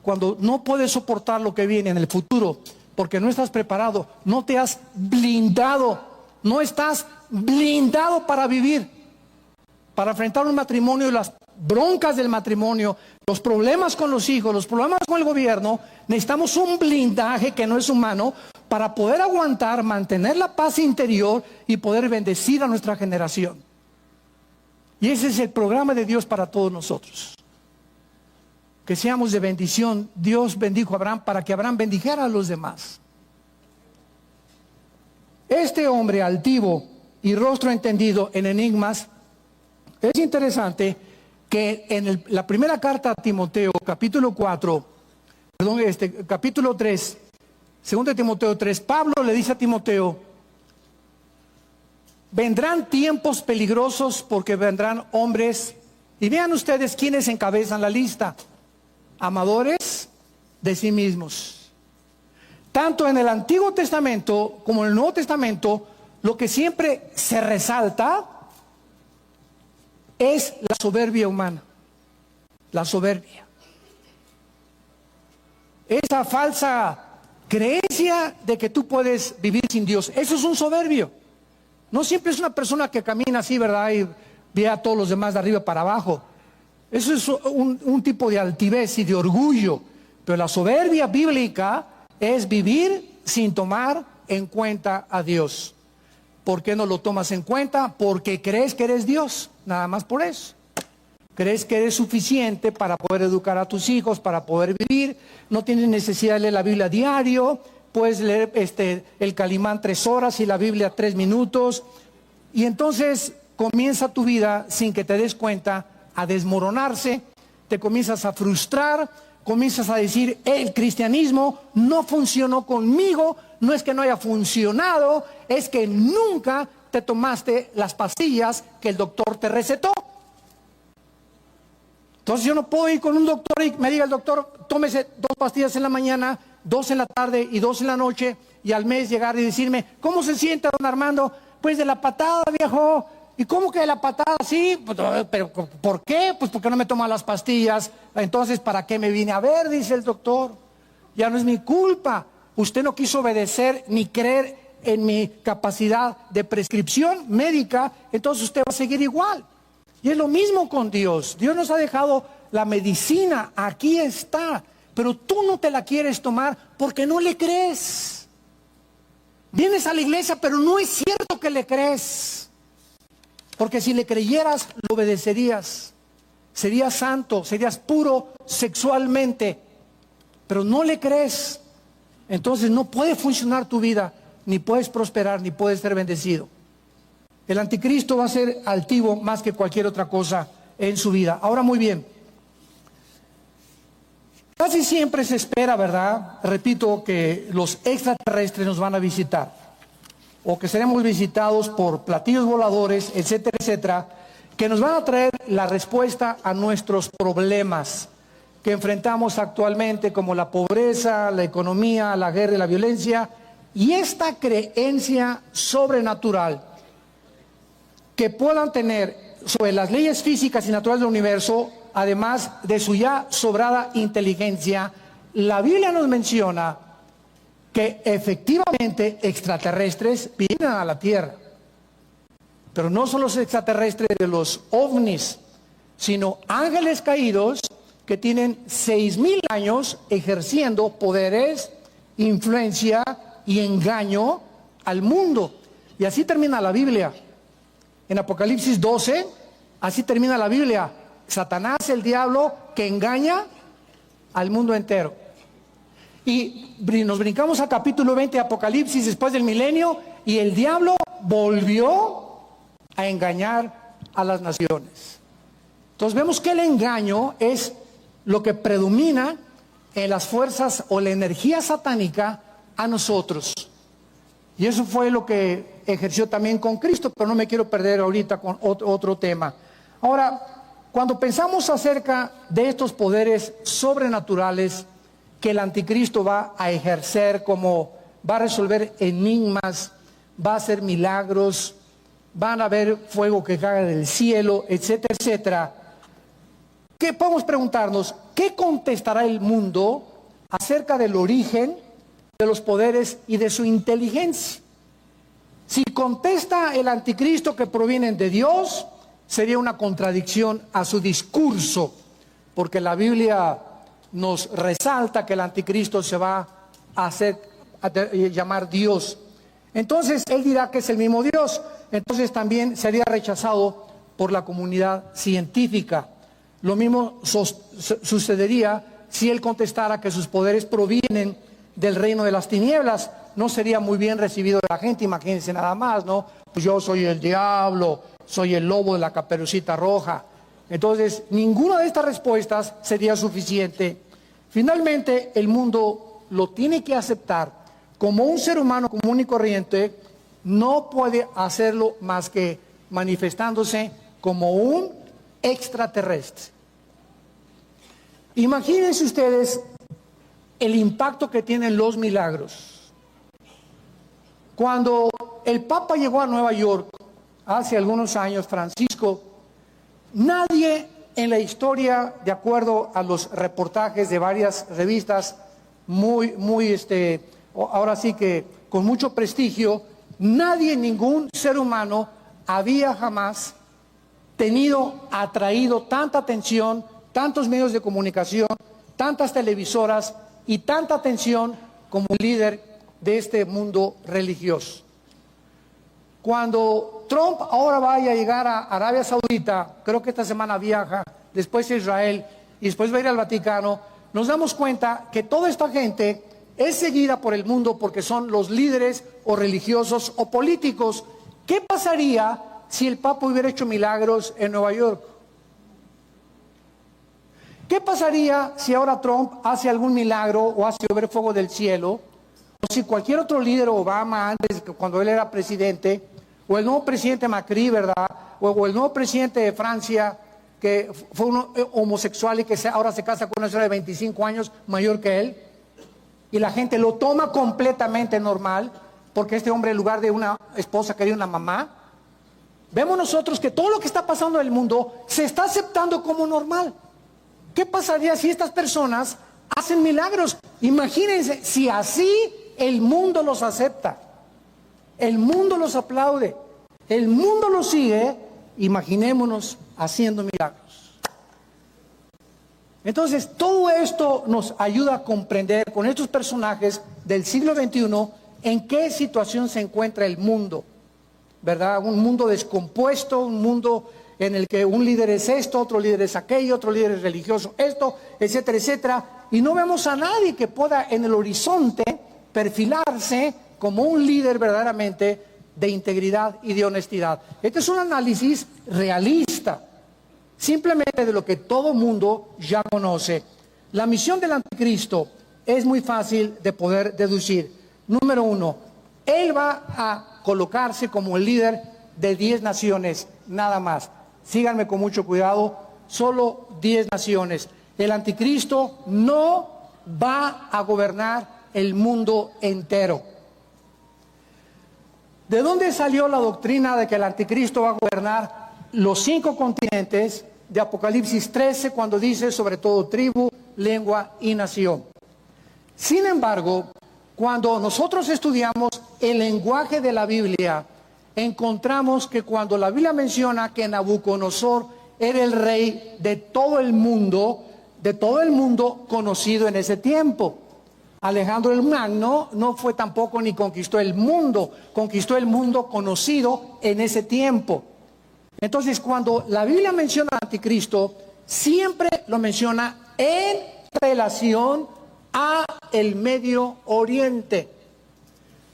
cuando no puedes soportar lo que viene en el futuro. Porque no estás preparado, no te has blindado, no estás blindado para vivir, para enfrentar un matrimonio y las broncas del matrimonio, los problemas con los hijos, los problemas con el gobierno. Necesitamos un blindaje que no es humano para poder aguantar, mantener la paz interior y poder bendecir a nuestra generación. Y ese es el programa de Dios para todos nosotros. Que seamos de bendición. Dios bendijo a Abraham para que Abraham bendijera a los demás. Este hombre altivo y rostro entendido en enigmas, es interesante que en la primera carta a Timoteo, capítulo 3, 2 Timoteo 3, Pablo le dice a Timoteo, vendrán tiempos peligrosos porque vendrán hombres, y vean ustedes quiénes encabezan la lista. Amadores de sí mismos. Tanto en el Antiguo Testamento como en el Nuevo Testamento, lo que siempre se resalta es la soberbia humana. La soberbia. Esa falsa creencia de que tú puedes vivir sin Dios. Eso es un soberbio. No siempre es una persona que camina así, ¿verdad? Y ve a todos los demás de arriba para abajo. Eso es un tipo de altivez y de orgullo. Pero la soberbia bíblica es vivir sin tomar en cuenta a Dios. ¿Por qué no lo tomas en cuenta? Porque crees que eres Dios, nada más por eso. Crees que eres suficiente para poder educar a tus hijos, para poder vivir. No tienes necesidad de leer la Biblia diario. Puedes leer el Calimán 3 horas y la Biblia 3 minutos. Y entonces comienza tu vida sin que te des cuenta a desmoronarse, te comienzas a frustrar, comienzas a decir, el cristianismo no funcionó conmigo, no es que no haya funcionado, es que nunca te tomaste las pastillas que el doctor te recetó. Entonces yo no puedo ir con un doctor y me diga el doctor, tómese 2 pastillas en la mañana, 2 en la tarde y 2 en la noche, y al mes llegar y decirme, ¿cómo se siente, don Armando? Pues de la patada, viejo. ¿Y cómo que de la patada? Sí, pues, pero ¿por qué? Pues porque no me toman las pastillas. Entonces, ¿para qué me vine a ver? Dice el doctor. Ya no es mi culpa. Usted no quiso obedecer ni creer en mi capacidad de prescripción médica, entonces usted va a seguir igual. Y es lo mismo con Dios. Dios nos ha dejado la medicina, aquí está, pero tú no te la quieres tomar porque no le crees. Vienes a la iglesia, pero no es cierto que le crees. Porque si le creyeras, lo obedecerías. Serías santo, serías puro sexualmente. Pero no le crees. Entonces no puede funcionar tu vida, ni puedes prosperar, ni puedes ser bendecido. El anticristo va a ser altivo más que cualquier otra cosa en su vida. Ahora, muy bien. Casi siempre se espera, ¿verdad? Repito, que los extraterrestres nos van a visitar, o que seremos visitados por platillos voladores, etcétera, etcétera, que nos van a traer la respuesta a nuestros problemas que enfrentamos actualmente, como la pobreza, la economía, la guerra y la violencia, y esta creencia sobrenatural que puedan tener sobre las leyes físicas y naturales del universo, además de su ya sobrada inteligencia. La Biblia nos menciona que efectivamente extraterrestres vienen a la Tierra, pero no son los extraterrestres de los ovnis, sino ángeles caídos que tienen 6,000 años ejerciendo poderes, influencia y engaño al mundo. Y así termina la Biblia. En Apocalipsis 12, así termina la Biblia. Satanás, el diablo, que engaña al mundo entero. Y nos brincamos al capítulo 20 de Apocalipsis después del milenio, y el diablo volvió a engañar a las naciones. Entonces vemos que el engaño es lo que predomina en las fuerzas o la energía satánica a nosotros. Y eso fue lo que ejerció también con Cristo, pero no me quiero perder ahorita con otro tema. Ahora, cuando pensamos acerca de estos poderes sobrenaturales que el anticristo va a ejercer, como va a resolver enigmas, va a hacer milagros, van a haber fuego que cae del cielo, etcétera, etcétera, ¿qué podemos preguntarnos? ¿Qué contestará el mundo acerca del origen de los poderes y de su inteligencia? Si contesta el anticristo que provienen de Dios, sería una contradicción a su discurso, porque la Biblia nos resalta que el anticristo se va a llamar Dios. Entonces él dirá que es el mismo Dios. Entonces también sería rechazado por la comunidad científica. Lo mismo sucedería si él contestara que sus poderes provienen del reino de las tinieblas. No sería muy bien recibido de la gente. Imagínense nada más, ¿no? Pues yo soy el diablo, soy el lobo de la Caperucita Roja. Entonces, ninguna de estas respuestas sería suficiente. Finalmente, el mundo lo tiene que aceptar como un ser humano común y corriente. No puede hacerlo más que manifestándose como un extraterrestre. Imagínense ustedes el impacto que tienen los milagros. Cuando el Papa llegó a Nueva York hace algunos años, Francisco, nadie en la historia, de acuerdo a los reportajes de varias revistas, ahora sí que con mucho prestigio, nadie, ningún ser humano había jamás atraído tanta atención, tantos medios de comunicación, tantas televisoras y tanta atención como líder de este mundo religioso. Cuando Trump ahora vaya a llegar a Arabia Saudita, creo que esta semana viaja, después a Israel y después va a ir al Vaticano, nos damos cuenta que toda esta gente es seguida por el mundo porque son los líderes o religiosos o políticos. ¿Qué pasaría si el Papa hubiera hecho milagros en Nueva York? ¿Qué pasaría si ahora Trump hace algún milagro o hace llover fuego del cielo? O si cualquier otro líder, Obama antes, cuando él era presidente, o el nuevo presidente Macri, ¿verdad? O el nuevo presidente de Francia, que fue un homosexual y que ahora se casa con una señora de 25 años mayor que él, y la gente lo toma completamente normal, porque este hombre en lugar de una esposa quería una mamá. Vemos nosotros que todo lo que está pasando en el mundo se está aceptando como normal. ¿Qué pasaría si estas personas hacen milagros? Imagínense, si así el mundo los acepta, el mundo los aplaude, el mundo los sigue, imaginémonos haciendo milagros. Entonces, todo esto nos ayuda a comprender con estos personajes del siglo XXI en qué situación se encuentra el mundo, ¿verdad? Un mundo descompuesto, un mundo en el que un líder es esto, otro líder es aquello, otro líder es religioso esto, etcétera, etcétera. Y no vemos a nadie que pueda en el horizonte perfilarse como un líder verdaderamente de integridad y de honestidad. Este es un análisis realista, simplemente de lo que todo mundo ya conoce. La misión del anticristo es muy fácil de poder deducir. Número uno, él va a colocarse como el líder de 10 naciones, nada más. Síganme con mucho cuidado, solo 10 naciones. El anticristo no va a gobernar el mundo entero. ¿De dónde salió la doctrina de que el anticristo va a gobernar los 5 continentes de Apocalipsis 13 cuando dice sobre todo tribu, lengua y nación? Sin embargo, cuando nosotros estudiamos el lenguaje de la Biblia, encontramos que cuando la Biblia menciona que Nabucodonosor era el rey de todo el mundo conocido en ese tiempo. Alejandro el Magno no fue tampoco ni conquistó el mundo conocido en ese tiempo. Entonces, cuando la Biblia menciona al anticristo, siempre lo menciona en relación a el Medio Oriente.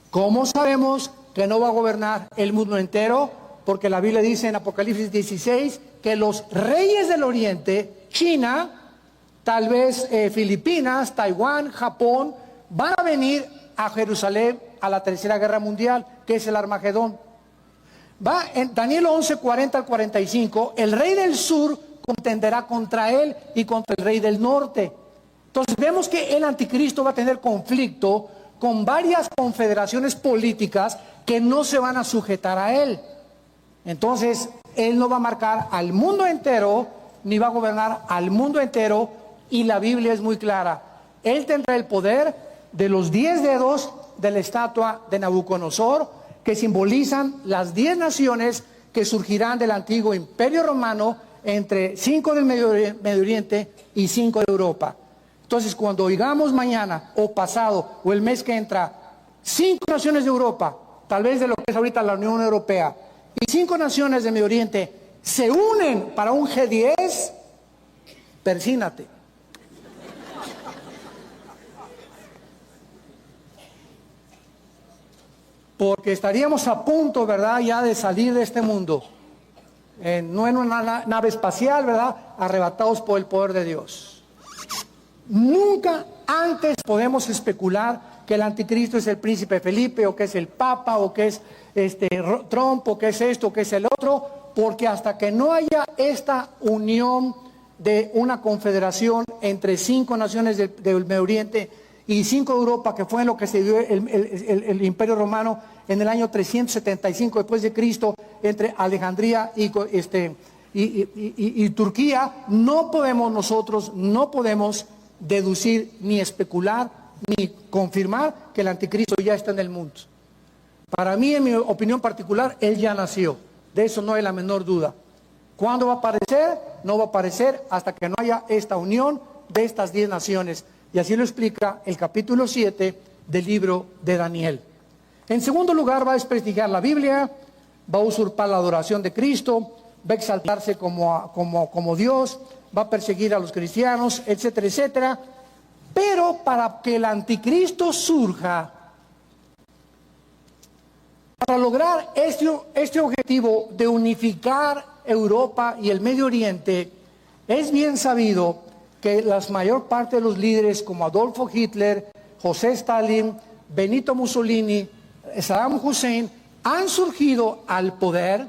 ¿Cómo sabemos que no va a gobernar el mundo entero? Porque la Biblia dice en Apocalipsis 16 que los reyes del Oriente, China, tal vez Filipinas, Taiwán, Japón, van a venir a Jerusalén a la Tercera Guerra Mundial, que es el Armagedón. Va en Daniel 11, 40 al 45, el rey del sur contenderá contra él y contra el rey del norte. Entonces vemos que el anticristo va a tener conflicto con varias confederaciones políticas que no se van a sujetar a él. Entonces, él no va a marcar al mundo entero, ni va a gobernar al mundo entero, y la Biblia es muy clara. Él tendrá el poder de los 10 dedos de la estatua de Nabucodonosor, que simbolizan las 10 naciones que surgirán del antiguo imperio romano, entre 5 del Medio Oriente y 5 de Europa. Entonces, cuando oigamos mañana o pasado o el mes que entra 5 naciones de Europa, tal vez de lo que es ahorita la Unión Europea, y 5 naciones de Medio Oriente se unen para un G10, persínate. Porque estaríamos a punto, ¿verdad?, ya de salir de este mundo, no en una nave espacial, ¿verdad?, arrebatados por el poder de Dios. Nunca antes podemos especular que el anticristo es el príncipe Felipe, o que es el papa, o que es Trump, o que es esto, o que es el otro, porque hasta que no haya esta unión de una confederación entre 5 naciones del Medio Oriente y 5 de Europa, que fue en lo que se dio el Imperio Romano en el año 375 después de Cristo, entre Alejandría y Turquía, no podemos deducir ni especular ni confirmar que el anticristo ya está en el mundo. Para mí, en mi opinión particular, él ya nació. De eso no hay la menor duda. ¿Cuándo va a aparecer? No va a aparecer hasta que no haya esta unión de estas 10 naciones. Y así lo explica el capítulo 7 del libro de Daniel. En segundo lugar, va a desprestigiar la Biblia, va a usurpar la adoración de Cristo, va a exaltarse como Dios, va a perseguir a los cristianos, etcétera, etcétera. Pero para que el anticristo surja, para lograr este objetivo de unificar Europa y el Medio Oriente, es bien sabido que la mayor parte de los líderes como Adolfo Hitler, José Stalin, Benito Mussolini, Saddam Hussein, han surgido al poder,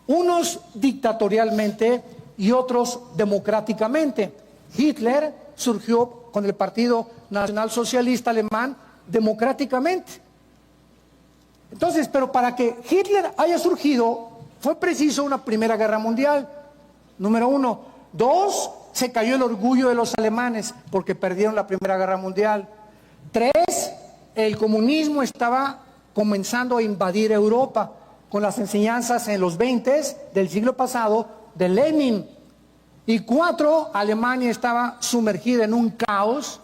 unos dictatorialmente y otros democráticamente. Hitler surgió con el Partido Nacional Socialista Alemán democráticamente. Entonces, pero para que Hitler haya surgido, fue preciso una Primera Guerra Mundial, número 1. 2, se cayó el orgullo de los alemanes porque perdieron la Primera Guerra Mundial. 3, el comunismo estaba comenzando a invadir Europa con las enseñanzas en los 20 del siglo pasado de Lenin. Y 4, Alemania estaba sumergida en un caos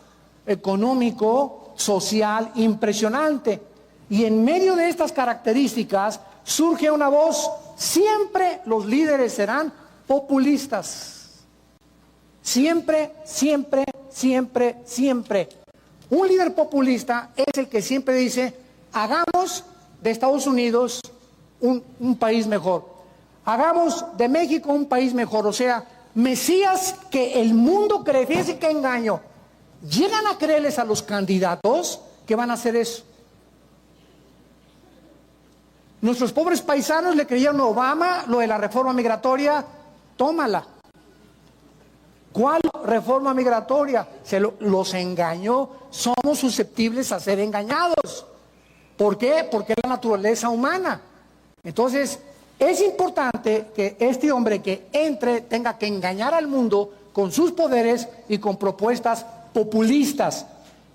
económico, social impresionante. Y en medio de estas características surge una voz: siempre los líderes serán populistas. Siempre, siempre, siempre, siempre. Un líder populista es el que siempre dice: hagamos de Estados Unidos un país mejor. Hagamos de México un país mejor. O sea, Mesías que el mundo cree. Fíjense qué engaño. Llegan a creerles a los candidatos que van a hacer eso. Nuestros pobres paisanos le creyeron a Obama lo de la reforma migratoria. Tómala. ¿Cuál reforma migratoria? Los engañó. Somos susceptibles a ser engañados. ¿Por qué? Porque es la naturaleza humana. Entonces, es importante que este hombre que entre tenga que engañar al mundo con sus poderes y con propuestas populistas.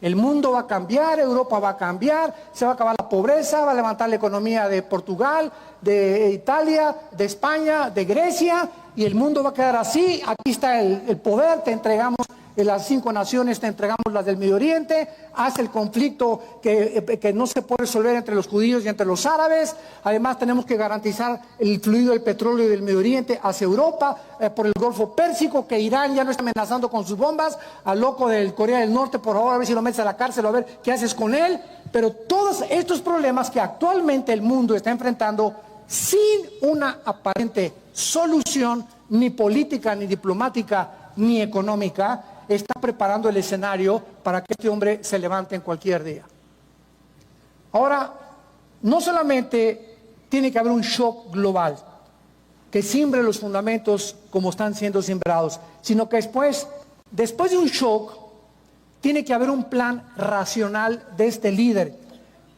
El mundo va a cambiar, Europa va a cambiar, se va a acabar la pobreza, va a levantar la economía de Portugal, de Italia, de España, de Grecia, y el mundo va a quedar así. Aquí está el poder, te entregamos las 5 naciones, te entregamos las del Medio Oriente, hace el conflicto que no se puede resolver entre los judíos y entre los árabes. Además tenemos que garantizar el fluido del petróleo del Medio Oriente hacia Europa, por el Golfo Pérsico, que Irán ya no está amenazando con sus bombas. Al loco del Corea del Norte, por favor, a ver si lo metes a la cárcel, a ver qué haces con él. Pero todos estos problemas que actualmente el mundo está enfrentando sin una aparente solución, ni política, ni diplomática, ni económica, está preparando el escenario para que este hombre se levante en cualquier día. Ahora, no solamente tiene que haber un shock global que simbre los fundamentos como están siendo sembrados, sino que después de un shock, tiene que haber un plan racional de este líder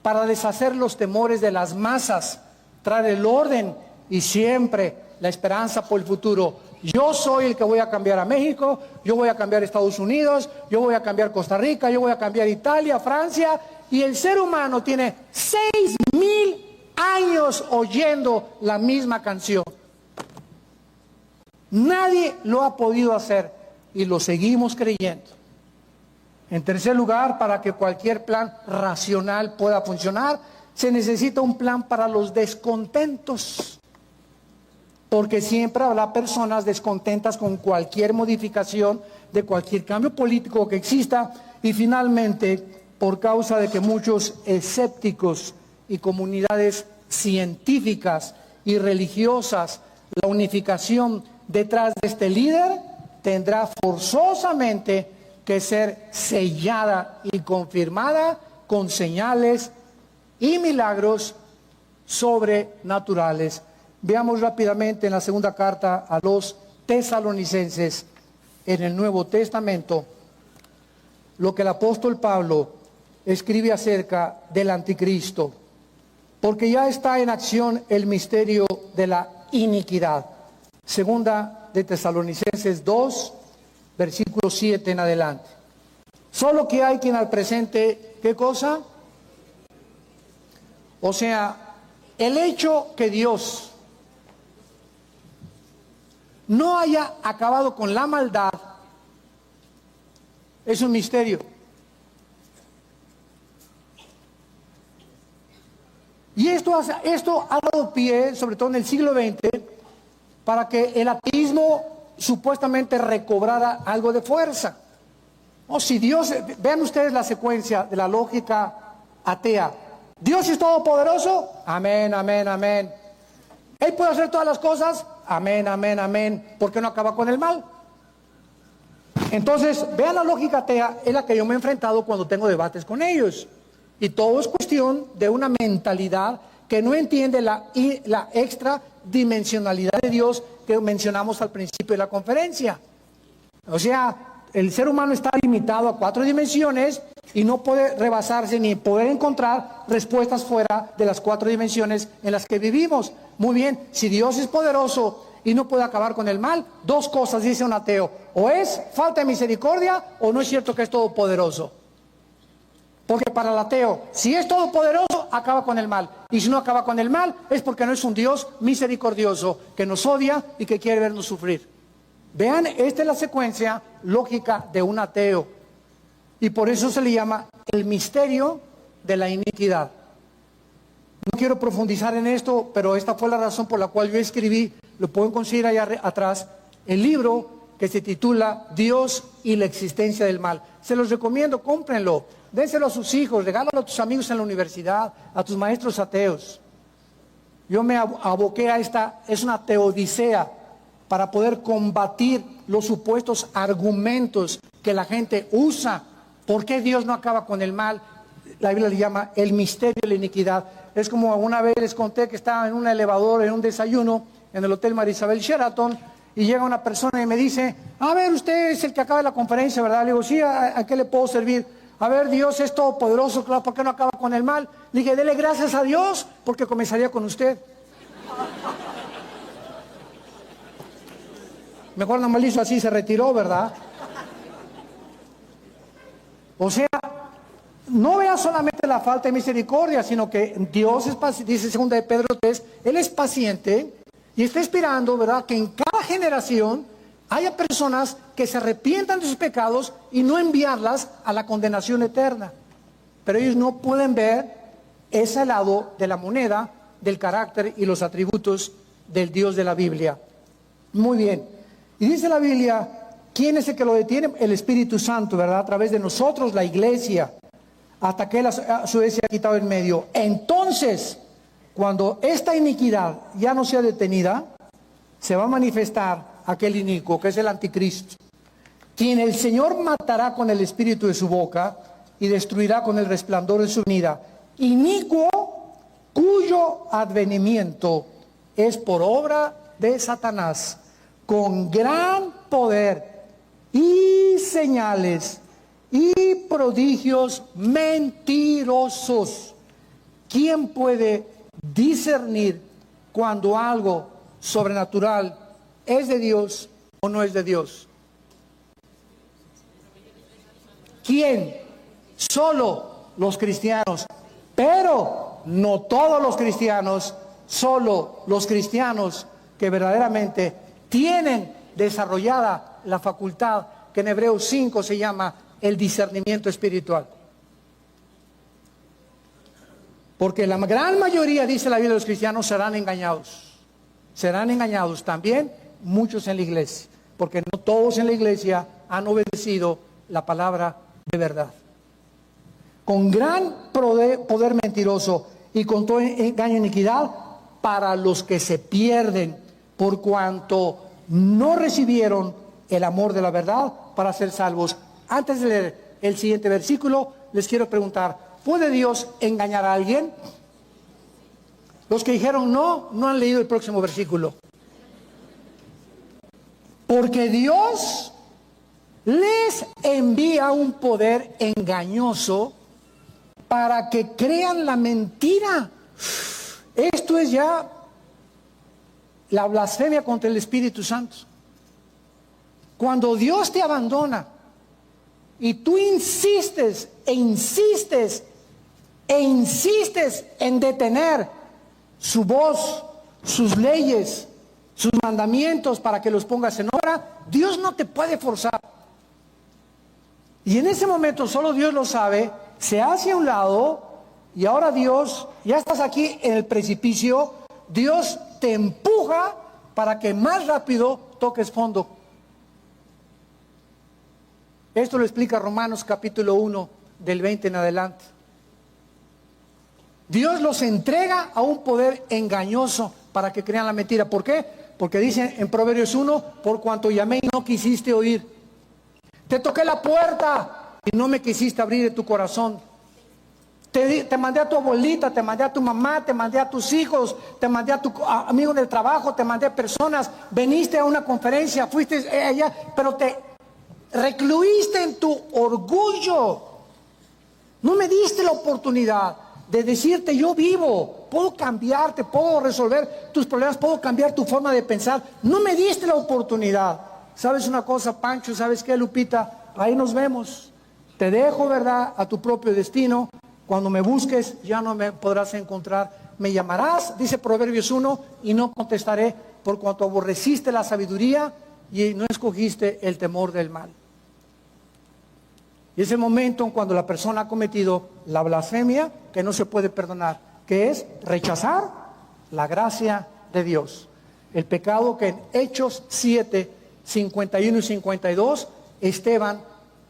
para deshacer los temores de las masas, traer el orden y siempre la esperanza por el futuro. Yo soy el que voy a cambiar a México, yo voy a cambiar a Estados Unidos, yo voy a cambiar Costa Rica, yo voy a cambiar Italia, Francia. Y el ser humano tiene 6,000 años oyendo la misma canción. Nadie lo ha podido hacer y lo seguimos creyendo. En tercer lugar, para que cualquier plan racional pueda funcionar, se necesita un plan para los descontentos. Porque siempre habrá personas descontentas con cualquier modificación de cualquier cambio político que exista. Y finalmente, por causa de que muchos escépticos y comunidades científicas y religiosas, la unificación detrás de este líder tendrá forzosamente que ser sellada y confirmada con señales y milagros sobrenaturales. Veamos rápidamente en la segunda carta a los tesalonicenses, en el Nuevo Testamento, lo que el apóstol Pablo escribe acerca del anticristo. Porque ya está en acción el misterio de la iniquidad. Segunda de Tesalonicenses 2, versículo 7 en adelante. Solo que hay quien al presente, ¿qué cosa? O sea, el hecho que Dios no haya acabado con la maldad es un misterio. Y esto ha dado pie, sobre todo en el siglo XX, para que el ateísmo supuestamente recobrara algo de fuerza. O si Dios, vean ustedes la secuencia de la lógica atea. Dios es todopoderoso, amén, amén, amén. Él puede hacer todas las cosas, amén, amén, amén. ¿Por qué no acaba con el mal? Entonces, vean la lógica atea, es la que yo me he enfrentado cuando tengo debates con ellos. Y todo es cuestión de una mentalidad que no entiende la extradimensionalidad de Dios que mencionamos al principio de la conferencia. O sea, el ser humano está limitado a 4 dimensiones y no puede rebasarse ni poder encontrar respuestas fuera de las 4 dimensiones en las que vivimos. Muy bien, si Dios es poderoso y no puede acabar con el mal, 2 cosas dice un ateo: o es falta de misericordia o no es cierto que es todopoderoso. Porque para el ateo, si es todopoderoso, acaba con el mal. Y si no acaba con el mal, es porque no es un Dios misericordioso, que nos odia y que quiere vernos sufrir. Vean, esta es la secuencia lógica de un ateo. Y por eso se le llama el misterio de la iniquidad. No quiero profundizar en esto, pero esta fue la razón por la cual yo escribí, lo pueden conseguir allá atrás, el libro que se titula Dios y la existencia del mal. Se los recomiendo, cómprenlo, dénselo a sus hijos, regálalo a tus amigos en la universidad, a tus maestros ateos. Yo me aboqué a es una teodicea para poder combatir los supuestos argumentos que la gente usa. ¿Por qué Dios no acaba con el mal? La Biblia le llama el misterio de la iniquidad. Es como una vez les conté que estaba en un elevador, en un desayuno, en el Hotel Marisabel Sheraton, y llega una persona y me dice, a ver, usted es el que acaba la conferencia, ¿verdad? Le digo, sí, ¿a qué le puedo servir? A ver, Dios es todopoderoso, claro, ¿por qué no acaba con el mal? Le dije, dele gracias a Dios, porque comenzaría con usted. Mejor nada más lo hizo así, se retiró, ¿verdad? O sea, no vea solamente la falta de misericordia, sino que Dios es paciente, dice 2 de Pedro 3, Él es paciente y está esperando, ¿verdad?, que en cada generación haya personas que se arrepientan de sus pecados y no enviarlas a la condenación eterna. Pero ellos no pueden ver ese lado de la moneda, del carácter y los atributos del Dios de la Biblia. Muy bien. Y dice la Biblia, ¿quién es el que lo detiene? El Espíritu Santo, ¿verdad? A través de nosotros, la iglesia, hasta que Él a su vez se ha quitado en medio. Entonces, cuando esta iniquidad ya no sea detenida, se va a manifestar aquel inicuo, que es el anticristo, quien el Señor matará con el espíritu de su boca y destruirá con el resplandor de su venida. Inicuo cuyo advenimiento es por obra de Satanás, con gran poder y señales y prodigios mentirosos. ¿Quién puede discernir cuando algo sobrenatural es de Dios o no es de Dios? ¿Quién? Solo los cristianos, pero no todos los cristianos, solo los cristianos que verdaderamente tienen desarrollada la facultad que en Hebreos 5 se llama el discernimiento espiritual. Porque la gran mayoría, dice la Biblia, de los cristianos serán engañados. Serán engañados también muchos en la iglesia, porque no todos en la iglesia han obedecido la palabra de verdad. Con gran poder mentiroso y con todo engaño e iniquidad para los que se pierden, por cuanto no recibieron el amor de la verdad para ser salvos. Antes de leer el siguiente versículo, les quiero preguntar, ¿puede Dios engañar a alguien? Los que dijeron no han leído el próximo versículo. Porque Dios les envía un poder engañoso para que crean la mentira. Esto es ya la blasfemia contra el Espíritu Santo. Cuando Dios te abandona y tú insistes en detener su voz, sus leyes, sus mandamientos para que los pongas en obra, Dios no te puede forzar. Y en ese momento solo Dios lo sabe, se hace a un lado y ahora Dios, ya estás aquí en el precipicio, Dios te empuja para que más rápido toques fondo. Esto lo explica Romanos capítulo 1 del 20 en adelante. Dios los entrega a un poder engañoso para que crean la mentira. ¿Por qué? Porque dice en Proverbios 1, por cuanto llamé y no quisiste oír. Te toqué la puerta y no me quisiste abrir de tu corazón. Te mandé a tu abuelita, te mandé a tu mamá, te mandé a tus hijos, te mandé a tu amigo del trabajo, te mandé a personas, viniste a una conferencia, fuiste allá, pero te recluiste en tu orgullo. No me diste la oportunidad de decirte, yo vivo, puedo cambiarte, puedo resolver tus problemas, puedo cambiar tu forma de pensar. No me diste la oportunidad. ¿Sabes una cosa, Pancho? ¿Sabes qué, Lupita? Ahí nos vemos. Te dejo, ¿verdad?, a tu propio destino. Cuando me busques, ya no me podrás encontrar. Me llamarás, dice Proverbios 1, y no contestaré, por cuanto aborreciste la sabiduría y no escogiste el temor del mal. Y es el momento cuando la persona ha cometido la blasfemia que no se puede perdonar. que es rechazar la gracia de Dios. El pecado que en Hechos 7, 51 y 52, Esteban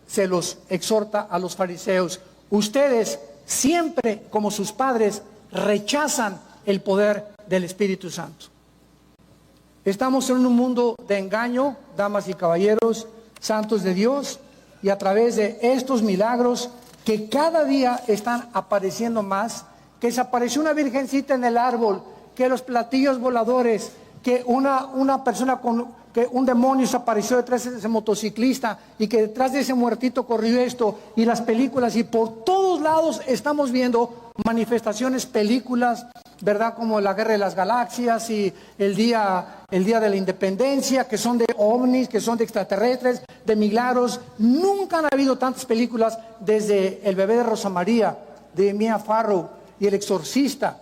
se los exhorta a los fariseos. Ustedes siempre, como sus padres, rechazan el poder del Espíritu Santo. Estamos en un mundo de engaño, damas y caballeros, santos de Dios, y a través de estos milagros que cada día están apareciendo más, que se apareció una virgencita en el árbol, que los platillos voladores, que una persona que un demonio se apareció detrás de ese motociclista y que detrás de ese muertito corrió esto, y las películas, y por todos lados estamos viendo manifestaciones, películas, ¿verdad? Como la Guerra de las Galaxias y el día de la Independencia, que son de ovnis, que son de extraterrestres, de milagros. Nunca han habido tantas películas desde El bebé de Rosa María, de Mia Farrow, y El exorcista,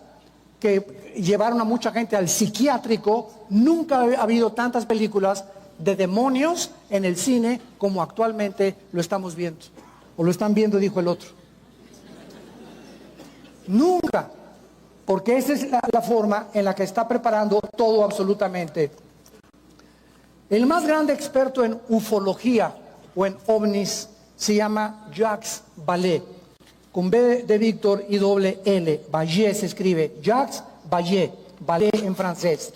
que llevaron a mucha gente al psiquiátrico. Nunca ha habido tantas películas de demonios en el cine como actualmente lo estamos viendo. O lo están viendo, dijo el otro. Nunca. Porque esa es la forma en la que está preparando todo absolutamente. El más grande experto en ufología o en ovnis se llama Jacques Vallée, con B de Víctor y doble L. Vallée se escribe, Jacques Vallée, Vallée en francés.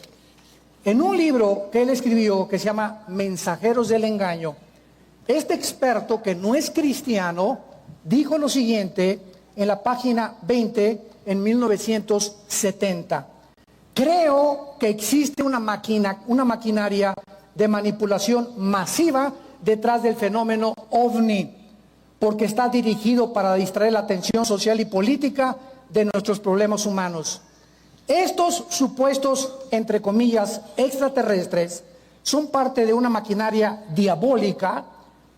En un libro que él escribió que se llama Mensajeros del Engaño, este experto, que no es cristiano, dijo lo siguiente en la página 20 en 1970. Creo que existe una maquinaria de manipulación masiva detrás del fenómeno ovni, porque está dirigido para distraer la atención social y política de nuestros problemas humanos. Estos supuestos, entre comillas, extraterrestres, son parte de una maquinaria diabólica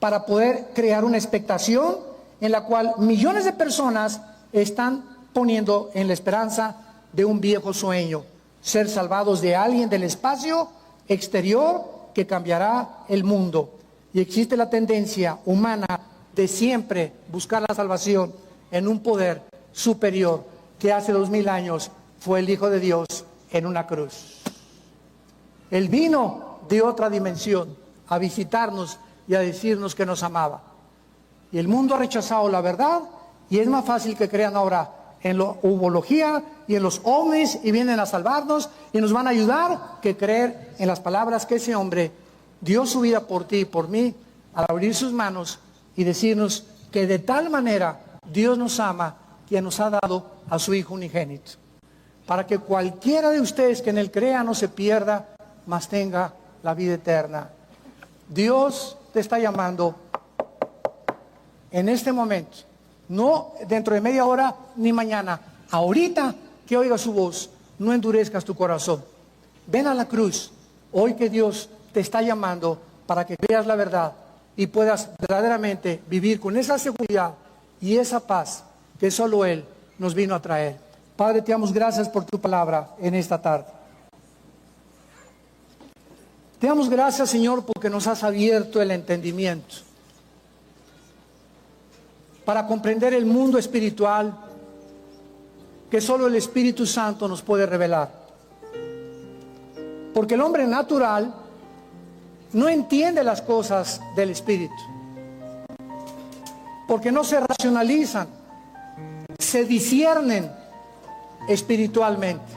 para poder crear una expectación en la cual millones de personas están poniendo en la esperanza de un viejo sueño, ser salvados de alguien del espacio exterior que cambiará el mundo. Y existe la tendencia humana de siempre buscar la salvación en un poder superior que hace 2000 años fue el Hijo de Dios en una cruz. Él vino de otra dimensión a visitarnos y a decirnos que nos amaba. Y el mundo ha rechazado la verdad, y es más fácil que crean ahora en la ufología y en los ovnis y vienen a salvarnos y nos van a ayudar, que creer en las palabras que ese hombre dio su vida por ti y por mí, al abrir sus manos y decirnos que de tal manera Dios nos ama, que nos ha dado a su Hijo unigénito, para que cualquiera de ustedes que en él crea no se pierda, mas tenga la vida eterna. Dios te está llamando en este momento. No dentro de media hora ni mañana. Ahorita que oigas su voz, no endurezcas tu corazón. Ven a la cruz, hoy que Dios te está llamando para que creas la verdad y puedas verdaderamente vivir con esa seguridad y esa paz que solo Él nos vino a traer. Padre, te damos gracias por tu palabra en esta tarde. Te damos gracias, Señor, porque nos has abierto el entendimiento para comprender el mundo espiritual que solo el Espíritu Santo nos puede revelar. Porque el hombre natural no entiende las cosas del Espíritu, porque no se racionalizan, se disciernen espiritualmente.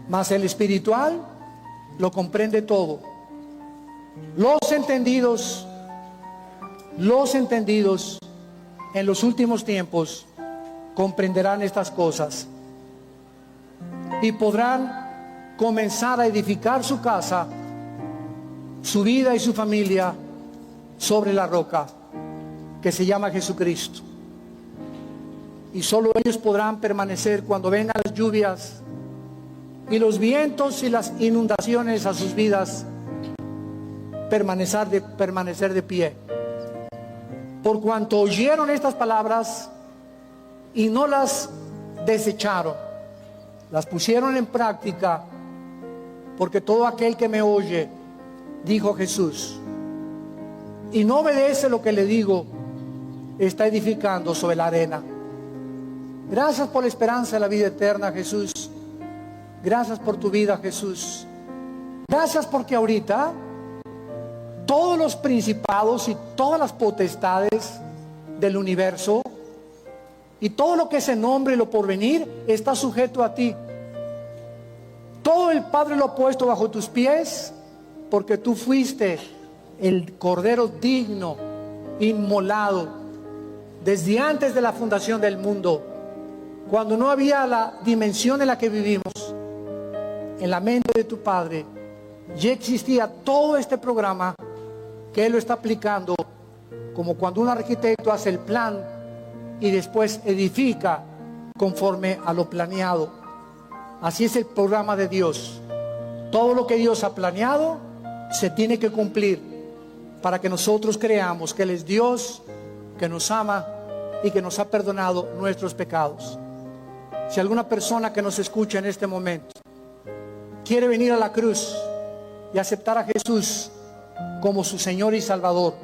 Mas el espiritual lo comprende todo. Los entendidos en los últimos tiempos comprenderán estas cosas y podrán comenzar a edificar su casa, su vida y su familia sobre la roca que se llama Jesucristo. Y solo ellos podrán permanecer cuando vengan las lluvias y los vientos y las inundaciones a sus vidas, permanecer de pie. Por cuanto oyeron estas palabras y no las desecharon, las pusieron en práctica, porque todo aquel que me oye, dijo Jesús, y no obedece lo que le digo, está edificando sobre la arena. Gracias por la esperanza de la vida eterna, Jesús. Gracias por tu vida, Jesús. Gracias porque ahorita todos los principados y todas las potestades del universo y todo lo que es en nombre y lo porvenir está sujeto a ti. Todo el Padre lo ha puesto bajo tus pies porque tú fuiste el Cordero digno, inmolado, desde antes de la fundación del mundo, cuando no había la dimensión en la que vivimos. En la mente de tu Padre ya existía todo este programa que Él lo está aplicando, como cuando un arquitecto hace el plan y después edifica conforme a lo planeado. Así es el programa de Dios. Todo lo que Dios ha planeado se tiene que cumplir para que nosotros creamos que Él es Dios, que nos ama y que nos ha perdonado nuestros pecados. Si alguna persona que nos escucha en este momento quiere venir a la cruz y aceptar a Jesús como su Señor y Salvador,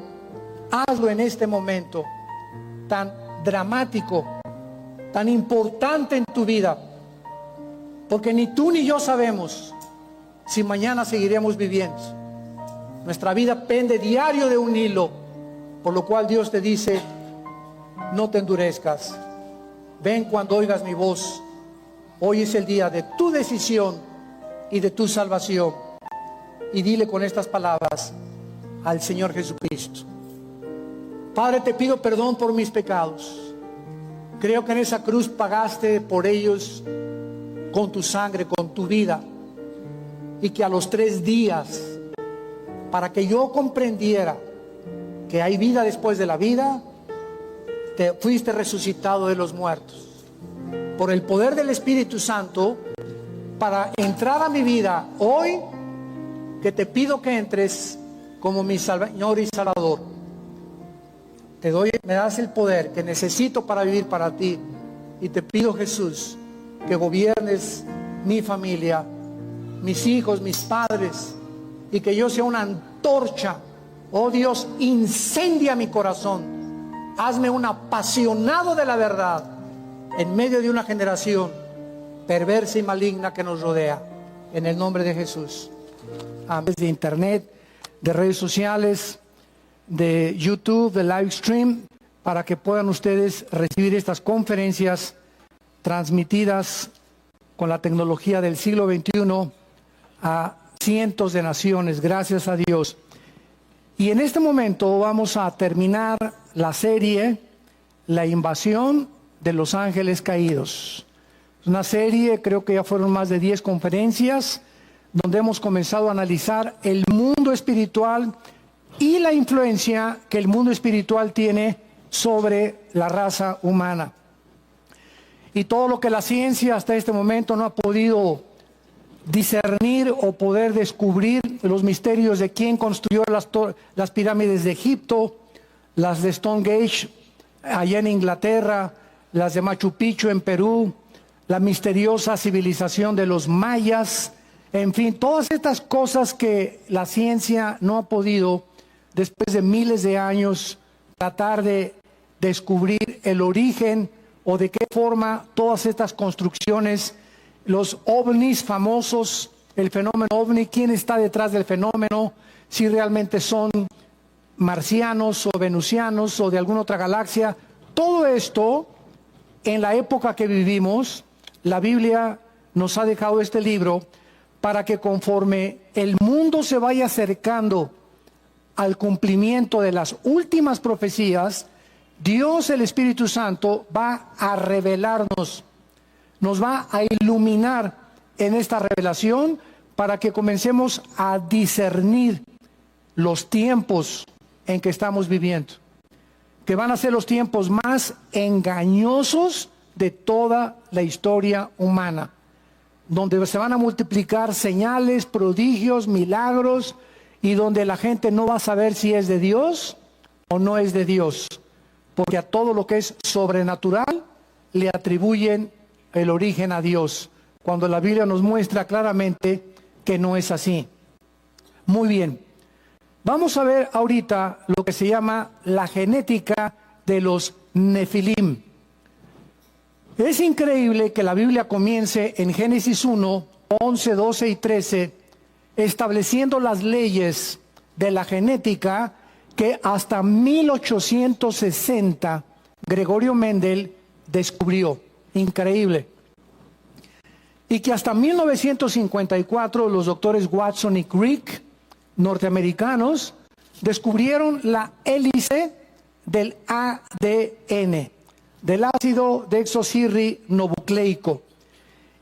hazlo en este momento tan dramático, tan importante en tu vida, porque ni tú ni yo sabemos si mañana seguiremos viviendo. Nuestra vida pende diario de un hilo, por lo cual Dios te dice: no te endurezcas, ven cuando oigas mi voz. Hoy es el día de tu decisión y de tu salvación. Y dile con estas palabras al Señor Jesucristo: Padre, te pido perdón por mis pecados. Creo que en esa cruz pagaste por ellos con tu sangre, con tu vida, y que a los 3 días, para que yo comprendiera que hay vida después de la vida, te fuiste resucitado de los muertos por el poder del Espíritu Santo para entrar a mi vida hoy, que te pido que entres como mi Señor y Salvador. Me das el poder que necesito para vivir para ti, y te pido, Jesús, que gobiernes mi familia, mis hijos, mis padres, y que yo sea una antorcha. Oh Dios, incendia mi corazón, hazme un apasionado de la verdad en medio de una generación perversa y maligna que nos rodea, en el nombre de Jesús. Amén. De internet, de redes sociales, de YouTube, de live stream, para que puedan ustedes recibir estas conferencias transmitidas con la tecnología del siglo XXI a cientos de naciones, gracias a Dios. Y en este momento vamos a terminar la serie La invasión de los ángeles caídos. Es una serie, creo que ya fueron más de 10 conferencias, donde hemos comenzado a analizar el mundo espiritual y la influencia que el mundo espiritual tiene sobre la raza humana. Y todo lo que la ciencia hasta este momento no ha podido discernir o poder descubrir, los misterios de quién construyó las pirámides de Egipto, las de Stonehenge allá en Inglaterra, las de Machu Picchu en Perú, la misteriosa civilización de los mayas, en fin, todas estas cosas que la ciencia no ha podido, después de miles de años, tratar de descubrir el origen o de qué forma todas estas construcciones, los ovnis famosos, el fenómeno ovni, quién está detrás del fenómeno, si realmente son marcianos o venusianos o de alguna otra galaxia. Todo esto, en la época que vivimos, la Biblia nos ha dejado este libro para que conforme el mundo se vaya acercando al cumplimiento de las últimas profecías, Dios, el Espíritu Santo, va a revelarnos, nos va a iluminar en esta revelación para que comencemos a discernir los tiempos en que estamos viviendo, que van a ser los tiempos más engañosos de toda la historia humana, donde se van a multiplicar señales, prodigios, milagros, y donde la gente no va a saber si es de Dios o no es de Dios, porque a todo lo que es sobrenatural le atribuyen el origen a Dios, cuando la Biblia nos muestra claramente que no es así. Muy bien, vamos a ver ahorita lo que se llama la genética de los Nefilim. Es increíble que la Biblia comience en Génesis 1, 11, 12 y 13, estableciendo las leyes de la genética que hasta 1860 Gregorio Mendel descubrió. Increíble. Y que hasta 1954 los doctores Watson y Crick, norteamericanos, descubrieron la hélice del ADN, del ácido desoxirribonucleico.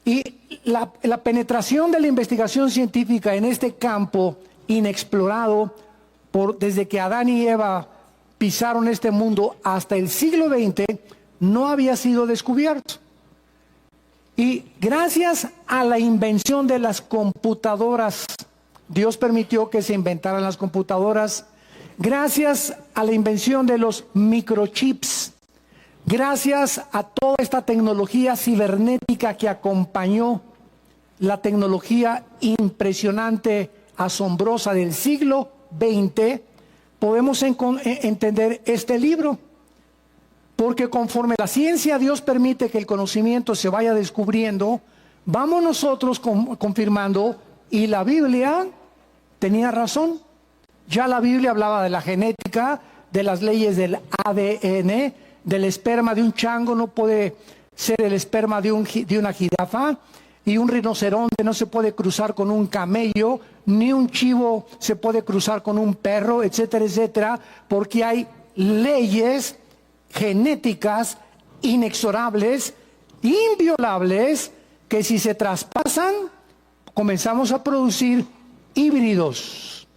Y la penetración de la investigación científica en este campo inexplorado desde que Adán y Eva pisaron este mundo hasta el siglo XX no había sido descubierto. Y gracias a la invención de las computadoras, Dios permitió que se inventaran las computadoras. Gracias a la invención de los microchips, gracias a toda esta tecnología cibernética que acompañó la tecnología impresionante, asombrosa del siglo XX, podemos entender este libro. Porque conforme la ciencia, Dios permite que el conocimiento se vaya descubriendo, vamos nosotros confirmando, y la Biblia tenía razón. Ya la Biblia hablaba de la genética, de las leyes del ADN, del esperma de un chango no puede ser el esperma de una jirafa, y un rinoceronte no se puede cruzar con un camello, ni un chivo se puede cruzar con un perro, etcétera, etcétera, porque hay leyes genéticas inexorables, inviolables, que si se traspasan, comenzamos a producir híbridos.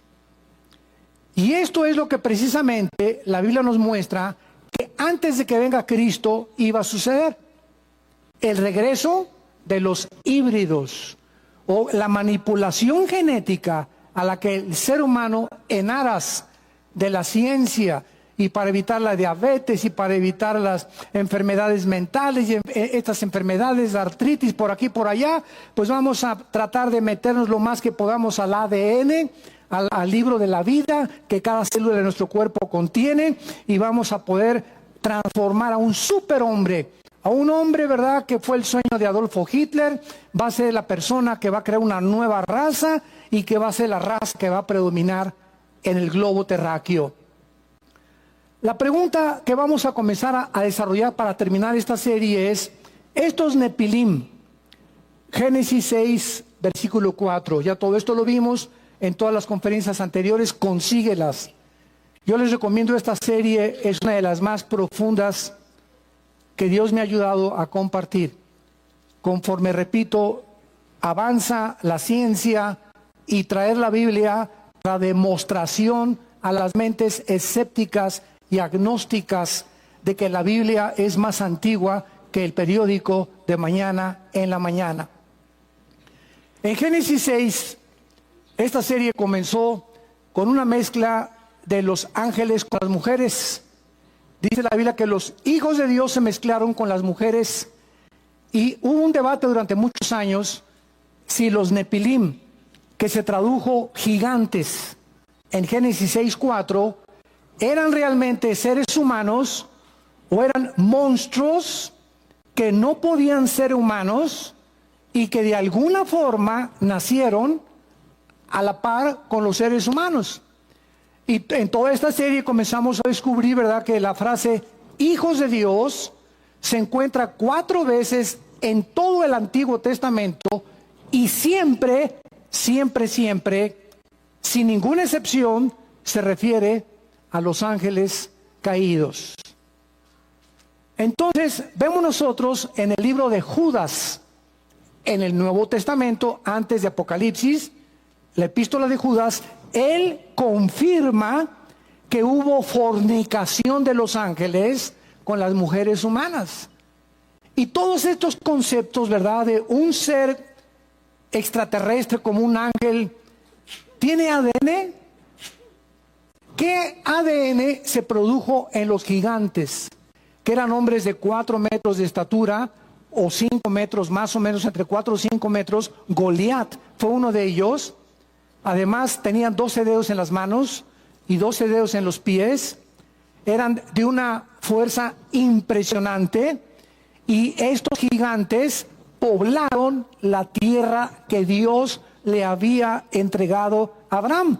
Y esto es lo que precisamente la Biblia nos muestra que antes de que venga Cristo iba a suceder. El regreso de los híbridos, o la manipulación genética a la que el ser humano, en aras de la ciencia, y para evitar la diabetes y para evitar las enfermedades mentales y estas enfermedades de artritis por aquí y por allá, pues vamos a tratar de meternos lo más que podamos al ADN, al libro de la vida que cada célula de nuestro cuerpo contiene, y vamos a poder transformar a un superhombre, a un hombre, ¿verdad?, que fue el sueño de Adolfo Hitler. Va a ser la persona que va a crear una nueva raza y que va a ser la raza que va a predominar en el globo terráqueo. La pregunta que vamos a comenzar a desarrollar para terminar esta serie es, estos Nepilim, Génesis 6, versículo 4, ya todo esto lo vimos en todas las conferencias anteriores, consíguelas. Yo les recomiendo esta serie, es una de las más profundas que Dios me ha ayudado a compartir. Conforme, repito, avanza la ciencia y traer la Biblia, la demostración a las mentes escépticas y agnósticas de que la Biblia es más antigua que el periódico de mañana en la mañana. En Génesis 6, esta serie comenzó con una mezcla de los ángeles con las mujeres. Dice la Biblia que los hijos de Dios se mezclaron con las mujeres, y hubo un debate durante muchos años si los Nepilim, que se tradujo gigantes en Génesis 6:4, eran realmente seres humanos o eran monstruos que no podían ser humanos y que de alguna forma nacieron a la par con los seres humanos. Y en toda esta serie comenzamos a descubrir, ¿verdad?, que la frase hijos de Dios se encuentra 4 veces en todo el Antiguo Testamento, y siempre, siempre, siempre, sin ninguna excepción, se refiere a los ángeles caídos. Entonces, vemos nosotros en el libro de Judas, en el Nuevo Testamento, antes de Apocalipsis, la epístola de Judas, él confirma que hubo fornicación de los ángeles con las mujeres humanas. Y todos estos conceptos, ¿verdad?, de un ser extraterrestre como un ángel, ¿tiene ADN? ¿Qué ADN se produjo en los gigantes? Que eran hombres de 4 metros de estatura, o 5 metros, más o menos entre 4 o 5 metros. Goliat fue uno de ellos. Además tenían 12 dedos en las manos y 12 dedos en los pies. Eran de una fuerza impresionante. y estos gigantes poblaron la tierra que Dios le había entregado a Abraham.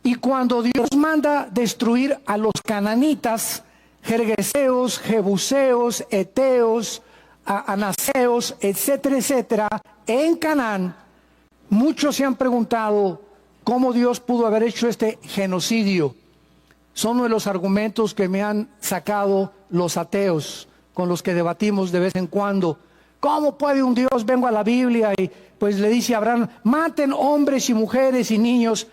Y cuando Dios manda destruir a los cananitas, gergeseos, jebuseos, eteos, anaseos, etcétera, etcétera, en Canaán, muchos se han preguntado cómo Dios pudo haber hecho este genocidio. Son uno de los argumentos que me han sacado los ateos, con los que debatimos de vez en cuando. ¿Cómo puede un Dios? Vengo a la Biblia y pues le dice a Abraham, maten hombres y mujeres y niños.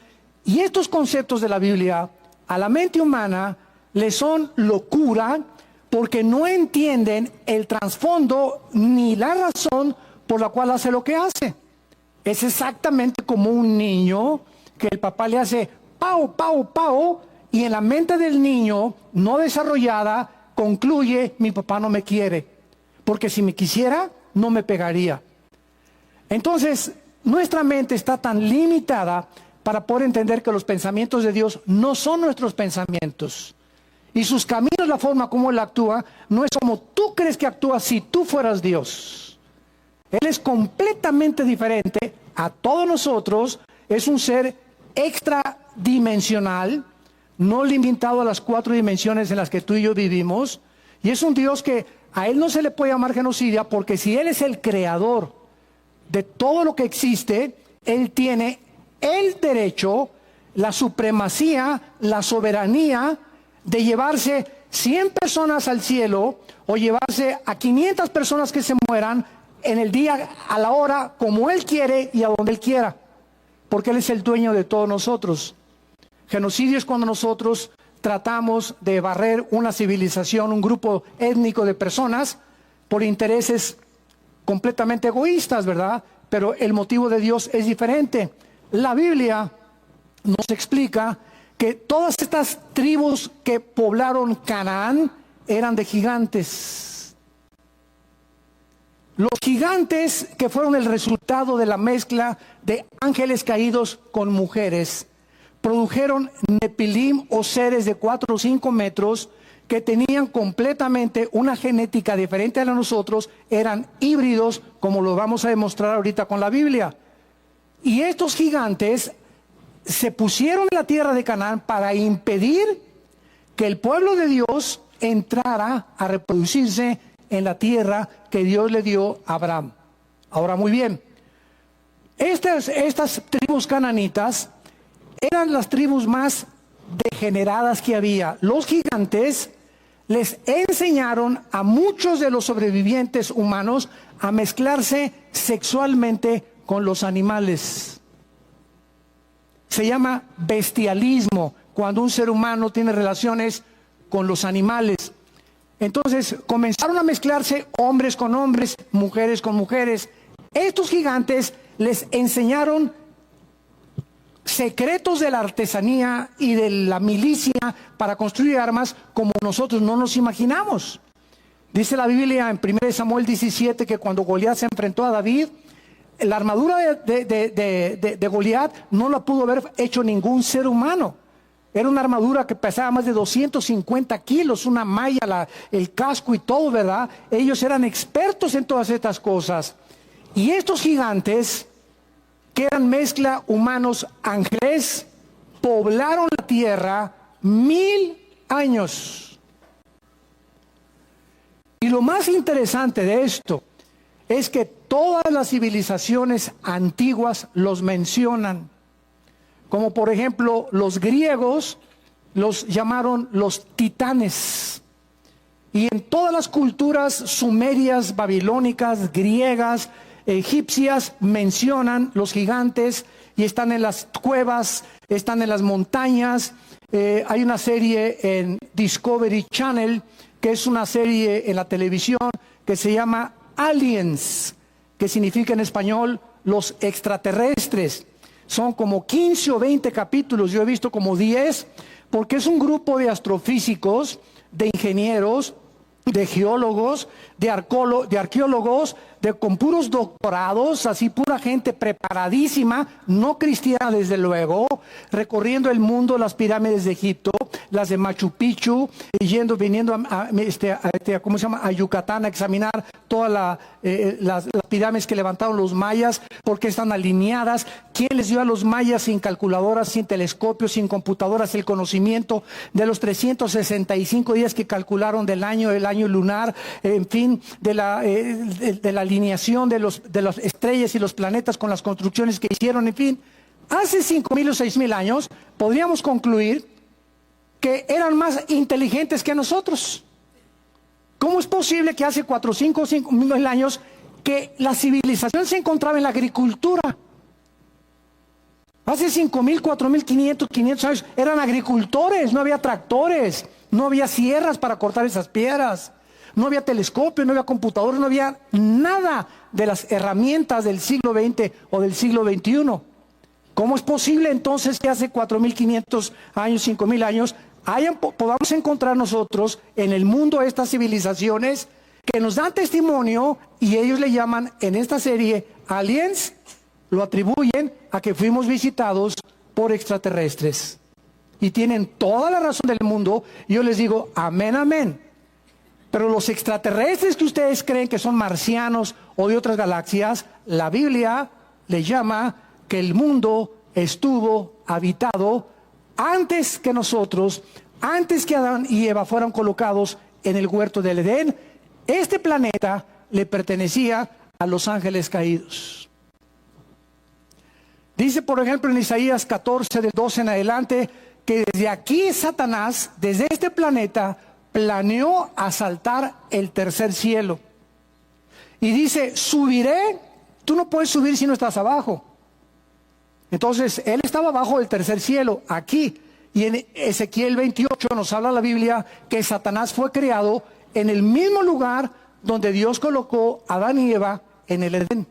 Y estos conceptos de la Biblia, a la mente humana, le son locura porque no entienden el trasfondo ni la razón por la cual hace lo que hace. Es exactamente como un niño que el papá le hace pau, pau, pau, y en la mente del niño no desarrollada concluye, mi papá no me quiere, porque si me quisiera no me pegaría. Entonces nuestra mente está tan limitada para poder entender que los pensamientos de Dios no son nuestros pensamientos, y sus caminos, la forma como Él actúa, no es como tú crees que actúa si tú fueras Dios. Él es completamente diferente a todos nosotros, es un ser extradimensional, no limitado a las 4 dimensiones en las que tú y yo vivimos, y es un Dios que a Él no se le puede llamar genocidia, porque si Él es el creador de todo lo que existe, Él tiene el derecho, la supremacía, la soberanía de llevarse 100 personas al cielo o llevarse a 500 personas que se mueran en el día, a la hora, como Él quiere y a donde Él quiera, porque Él es el dueño de todos nosotros. Genocidio es cuando nosotros tratamos de barrer una civilización, un grupo étnico de personas por intereses completamente egoístas, ¿verdad? Pero el motivo de Dios es diferente. La Biblia nos explica que todas estas tribus que poblaron Canaán eran de gigantes. Los gigantes que fueron el resultado de la mezcla de ángeles caídos con mujeres, produjeron Nepilim o seres de 4 o 5 metros que tenían completamente una genética diferente a la de nosotros, eran híbridos, como lo vamos a demostrar ahorita con la Biblia. Y estos gigantes se pusieron en la tierra de Canaán para impedir que el pueblo de Dios entrara a reproducirse en la tierra que Dios le dio a Abraham. Ahora, muy bien, estas tribus cananitas eran las tribus más degeneradas que había. Los gigantes les enseñaron a muchos de los sobrevivientes humanos a mezclarse sexualmente con los animales. Se llama bestialismo, cuando un ser humano tiene relaciones con los animales. Entonces comenzaron a mezclarse hombres con hombres, mujeres con mujeres. Estos gigantes les enseñaron secretos de la artesanía y de la milicia para construir armas como nosotros no nos imaginamos. Dice la Biblia en 1 Samuel 17 que cuando Goliat se enfrentó a David, la armadura de Goliat no la pudo haber hecho ningún ser humano. Era una armadura que pesaba más de 250 kilos, una malla, el casco y todo, ¿verdad? Ellos eran expertos en todas estas cosas. Y estos gigantes, que eran mezcla humanos ángeles, poblaron la tierra 1000 años. Y lo más interesante de esto es que todas las civilizaciones antiguas los mencionan. Como por ejemplo los griegos los llamaron los titanes. Y en todas las culturas sumerias, babilónicas, griegas, egipcias mencionan los gigantes y están en las cuevas, están en las montañas. Hay una serie en Discovery Channel, que es una serie en la televisión que se llama Aliens, que significa en español los extraterrestres. Son como 15 o 20 capítulos, yo he visto como 10, porque es un grupo de astrofísicos, de ingenieros, de geólogos, de arqueólogos, con puros doctorados, así pura gente preparadísima, no cristiana desde luego, recorriendo el mundo, las pirámides de Egipto, las de Machu Picchu, viniendo ¿cómo se llama? A Yucatán a examinar todas las pirámides que levantaron los mayas, porque están alineadas. ¿Quién les dio a los mayas sin calculadoras, sin telescopios, sin computadoras el conocimiento de los 365 días que calcularon del año, el año lunar, en fin, de la alineación de las estrellas y los planetas con las construcciones que hicieron, en fin? Hace 5,000 o 6,000 años podríamos concluir que eran más inteligentes que nosotros. ¿Cómo es posible que hace 4, 5, 5,000 años que la civilización se encontraba en la agricultura? Hace 5,000, 4,500, 500 años eran agricultores, no había tractores, no había sierras para cortar esas piedras, no había telescopios, no había computadores, no había nada de las herramientas del siglo XX o del siglo XXI. ¿Cómo es posible entonces que hace 4,500 años, 5,000 años, podamos encontrar nosotros en el mundo estas civilizaciones que nos dan testimonio, y ellos le llaman en esta serie aliens, lo atribuyen a que fuimos visitados por extraterrestres? Y tienen toda la razón del mundo. Yo les digo, amén, amén. Pero los extraterrestres que ustedes creen que son marcianos o de otras galaxias, la Biblia le llama que el mundo estuvo habitado antes que nosotros, antes que Adán y Eva fueran colocados en el huerto del Edén. Este planeta le pertenecía a los ángeles caídos. Dice, por ejemplo, en Isaías 14, del 12 en adelante, que desde aquí Satanás, desde este planeta, planeó asaltar el tercer cielo. Y dice, subiré. Tú no puedes subir si no estás abajo. Entonces, él estaba abajo del tercer cielo, aquí. Y en Ezequiel 28 nos habla la Biblia que Satanás fue creado en el mismo lugar donde Dios colocó a Adán y Eva en el Edén.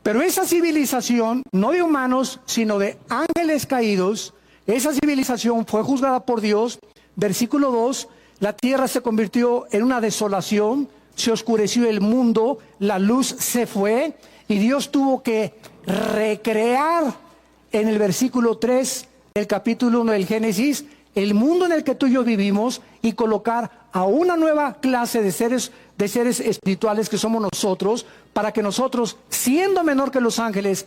Pero esa civilización, no de humanos, sino de ángeles caídos, esa civilización fue juzgada por Dios. Versículo 2, la tierra se convirtió en una desolación, se oscureció el mundo, la luz se fue, y Dios tuvo que recrear en el versículo 3 del capítulo 1 del Génesis el mundo en el que tú y yo vivimos, y colocar a una nueva clase de seres espirituales que somos nosotros, para que nosotros, siendo menor que los ángeles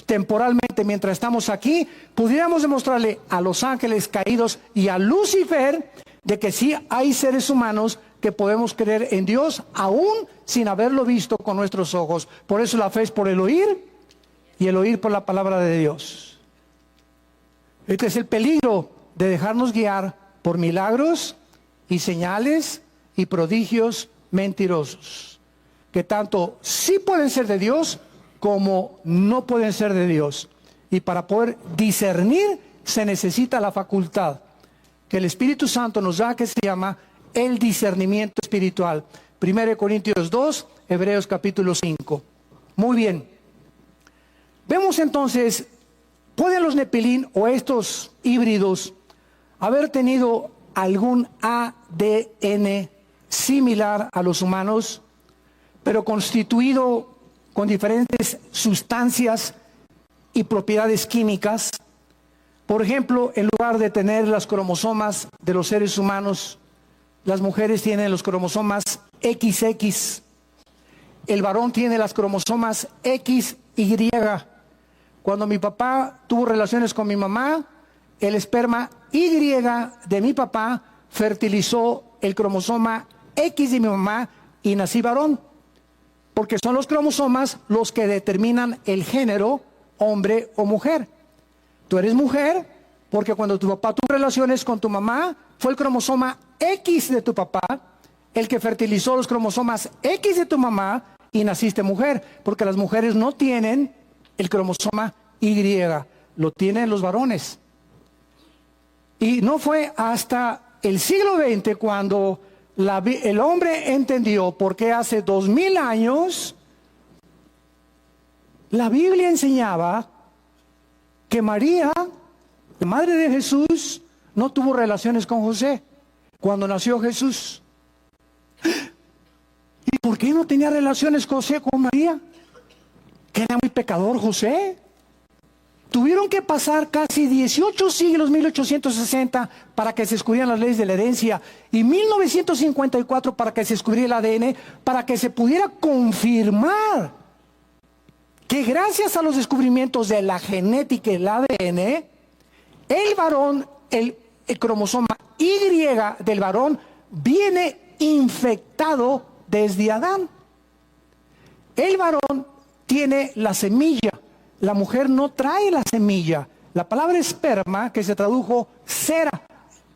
temporalmente mientras estamos aquí, pudiéramos demostrarle a los ángeles caídos y a Lucifer de que sí hay seres humanos que podemos creer en Dios aún sin haberlo visto con nuestros ojos. Por eso la fe es por el oír, y el oír por la palabra de Dios. Este es el peligro de dejarnos guiar por milagros y señales y prodigios mentirosos, que tanto sí pueden ser de Dios como no pueden ser de Dios. Y para poder discernir se necesita la facultad que el Espíritu Santo nos da, que se llama el discernimiento espiritual. 1 Corintios 2, Hebreos capítulo 5. Muy bien. Vemos entonces, ¿pueden los Nepilín o estos híbridos haber tenido algún ADN similar a los humanos, pero constituido con diferentes sustancias y propiedades químicas? Por ejemplo, en lugar de tener las cromosomas de los seres humanos, las mujeres tienen los cromosomas XX, el varón tiene las cromosomas XY. Cuando mi papá tuvo relaciones con mi mamá, el esperma Y de mi papá fertilizó el cromosoma X de mi mamá y nací varón, porque son los cromosomas los que determinan el género, hombre o mujer. Tú eres mujer porque cuando tu papá tuvo relaciones con tu mamá, fue el cromosoma X de tu papá el que fertilizó los cromosomas X de tu mamá y naciste mujer, porque las mujeres no tienen el cromosoma Y, lo tienen los varones. Y no fue hasta el siglo XX cuando el hombre entendió por qué hace 2000 años la Biblia enseñaba que María, la madre de Jesús, no tuvo relaciones con José cuando nació Jesús. ¿por qué no tenía relaciones José con María? Que era muy pecador José. Tuvieron que pasar casi 18 siglos, 1860, para que se descubrieran las leyes de la herencia, y 1954 para que se descubriera el ADN, para que se pudiera confirmar que gracias a los descubrimientos de la genética y el ADN, el varón, el cromosoma Y del varón, viene infectado desde Adán. El varón tiene la semilla. La mujer no trae la semilla. La palabra esperma, que se tradujo cera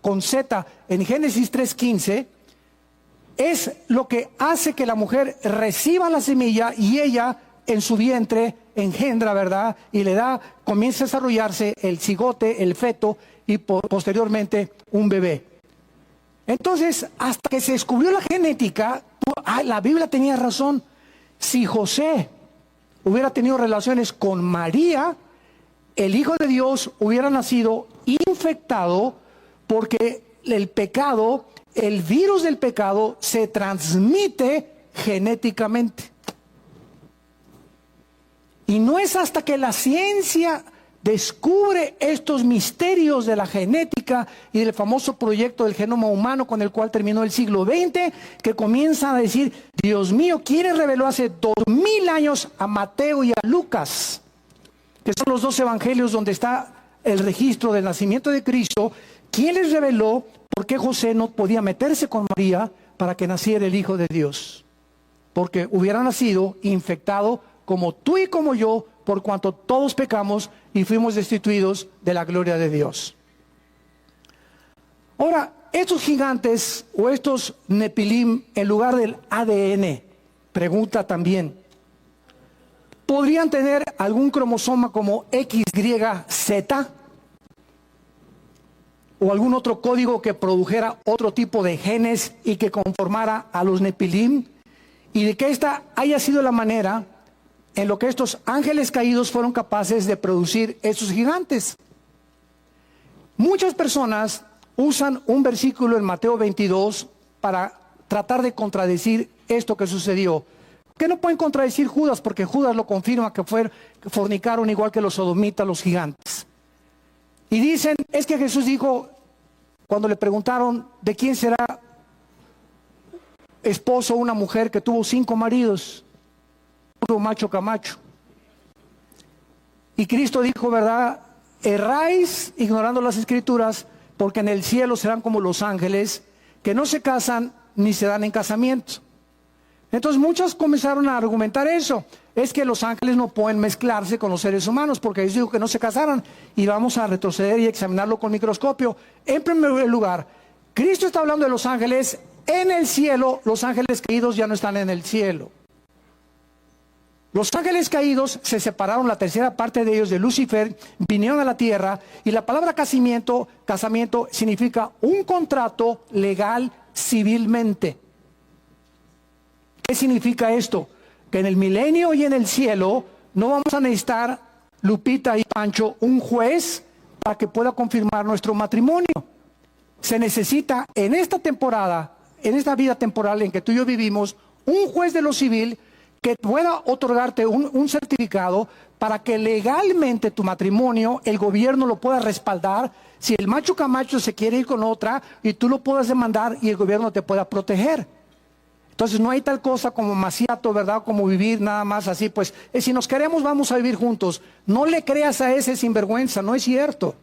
con Z en Génesis 3:15, es lo que hace que la mujer reciba la semilla y ella en su vientre engendra, ¿verdad? Y le da, comienza a desarrollarse el cigote, el feto y posteriormente un bebé. Entonces, hasta que se descubrió la genética, la Biblia tenía razón. Si José hubiera tenido relaciones con María, el Hijo de Dios hubiera nacido infectado, porque el pecado, el virus del pecado, se transmite genéticamente. Y no es hasta que la ciencia descubre estos misterios de la genética y del famoso proyecto del genoma humano con el cual terminó el siglo XX, que comienzan a decir, Dios mío, ¿quién reveló hace 2000 años a Mateo y a Lucas? Que son los dos evangelios donde está el registro del nacimiento de Cristo. ¿Quién les reveló por qué José no podía meterse con María para que naciera el Hijo de Dios? Porque hubiera nacido infectado como tú y como yo, por cuanto todos pecamos y fuimos destituidos de la gloria de Dios. Ahora, estos gigantes o estos Nepilim, en lugar del ADN, pregunta también, ¿podrían tener algún cromosoma como XYZ? ¿O algún otro código que produjera otro tipo de genes y que conformara a los Nepilim? Y de que esta haya sido la manera en lo que estos ángeles caídos fueron capaces de producir estos gigantes. Muchas personas usan un versículo en Mateo 22 para tratar de contradecir esto que sucedió. Que no pueden contradecir Judas, porque Judas lo confirma que fornicaron igual que los sodomitas, los gigantes. Y dicen, es que Jesús dijo, cuando le preguntaron de quién será esposo una mujer que tuvo 5 maridos, puro macho camacho. Y Cristo dijo, ¿verdad? Erráis ignorando las escrituras, porque en el cielo serán como los ángeles, que no se casan ni se dan en casamiento. Entonces muchos comenzaron a argumentar eso. Es que los ángeles no pueden mezclarse con los seres humanos, porque Dios dijo que no se casaran. Y vamos a retroceder y examinarlo con microscopio. En primer lugar, Cristo está hablando de los ángeles en el cielo. Los ángeles caídos ya no están en el cielo. Los ángeles caídos se separaron, la tercera parte de ellos de Lucifer, vinieron a la tierra, y la palabra casamiento significa un contrato legal civilmente. ¿Qué significa esto? Que en el milenio y en el cielo no vamos a necesitar, Lupita y Pancho, un juez para que pueda confirmar nuestro matrimonio. Se necesita en esta temporada, en esta vida temporal en que tú y yo vivimos, un juez de lo civil que pueda otorgarte un certificado para que legalmente tu matrimonio, el gobierno lo pueda respaldar. Si el macho camacho se quiere ir con otra, y tú lo puedas demandar y el gobierno te pueda proteger. Entonces no hay tal cosa como maciato, ¿verdad? Como vivir nada más así, pues si nos queremos vamos a vivir juntos. No le creas a ese sinvergüenza, no es cierto.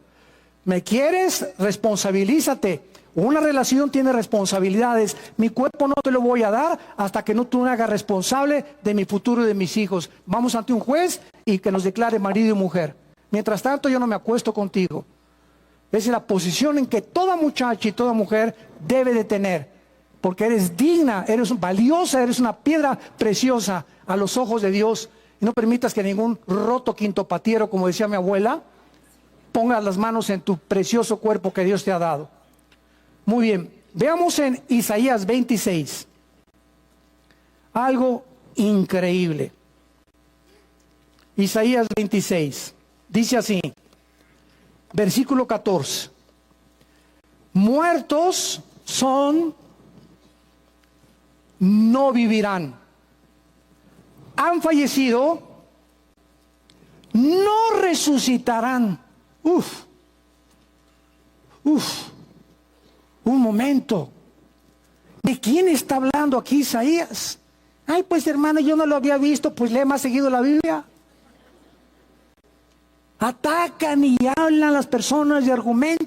¿Me quieres? Responsabilízate. Una relación tiene responsabilidades. Mi cuerpo no te lo voy a dar hasta que no tú me hagas responsable de mi futuro y de mis hijos. Vamos ante un juez y que nos declare marido y mujer. Mientras tanto yo no me acuesto contigo. Esa es la posición en que toda muchacha y toda mujer debe de tener. Porque eres digna, eres valiosa, eres una piedra preciosa a los ojos de Dios. Y no permitas que ningún roto quintopatiero, como decía mi abuela, ponga las manos en tu precioso cuerpo que Dios te ha dado. Muy bien, veamos en Isaías 26. Algo increíble. Isaías 26. Dice así, versículo 14. Muertos son, no vivirán. han fallecido no resucitarán. Un momento. ¿De quién está hablando aquí Isaías? Ay, pues hermano, yo no lo había visto, pues lee más seguido la Biblia. Atacan y hablan las personas y argumentan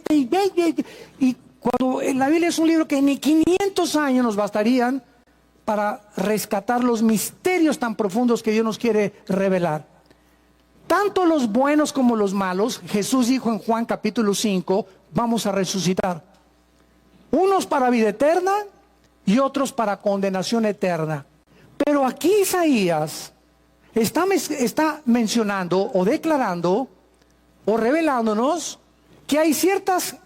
y cuando la Biblia es un libro que ni 500 años nos bastarían para rescatar los misterios tan profundos que Dios nos quiere revelar. Tanto los buenos como los malos, Jesús dijo en Juan capítulo 5, vamos a resucitar. Unos para vida eterna y otros para condenación eterna. Pero aquí Isaías está mencionando o declarando o revelándonos que hay ciertas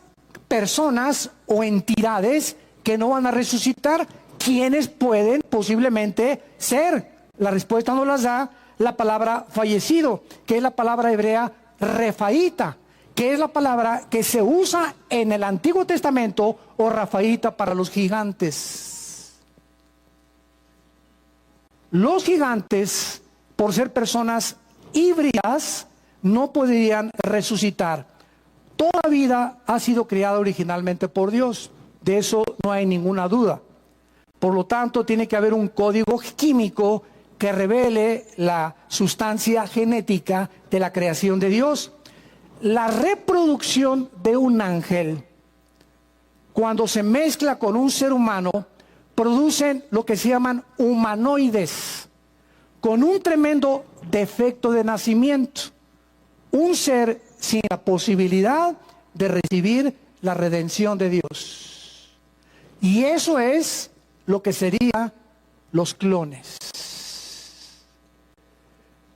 personas o entidades que no van a resucitar. ¿Quiénes pueden posiblemente ser? La respuesta nos la da la palabra fallecido, que es la palabra hebrea refaíta, que es la palabra que se usa en el Antiguo Testamento, o rafaíta para los gigantes. Los gigantes, por ser personas híbridas, no podrían resucitar. Toda vida ha sido creada originalmente por Dios, de eso no hay ninguna duda. Por lo tanto, tiene que haber un código químico que revele la sustancia genética de la creación de Dios. La reproducción de un ángel, cuando se mezcla con un ser humano, producen lo que se llaman humanoides, con un tremendo defecto de nacimiento. Un ser sin la posibilidad de recibir la redención de Dios. Y eso es lo que serían los clones.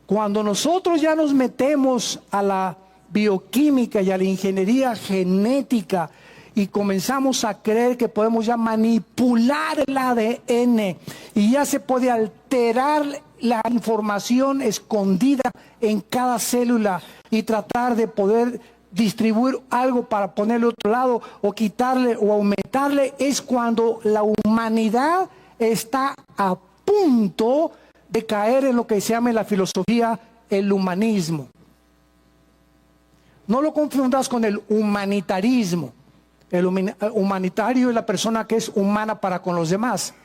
Cuando nosotros ya nos metemos a la bioquímica y a la ingeniería genética y comenzamos a creer que podemos ya manipular el ADN y ya se puede alterar la información escondida en cada célula y tratar de poder distribuir algo para ponerle otro lado o quitarle o aumentarle, es cuando la humanidad está a punto de caer en lo que se llama en la filosofía el humanismo. No lo confundas con el humanitarismo. El humanitario es la persona que es humana para con los demás.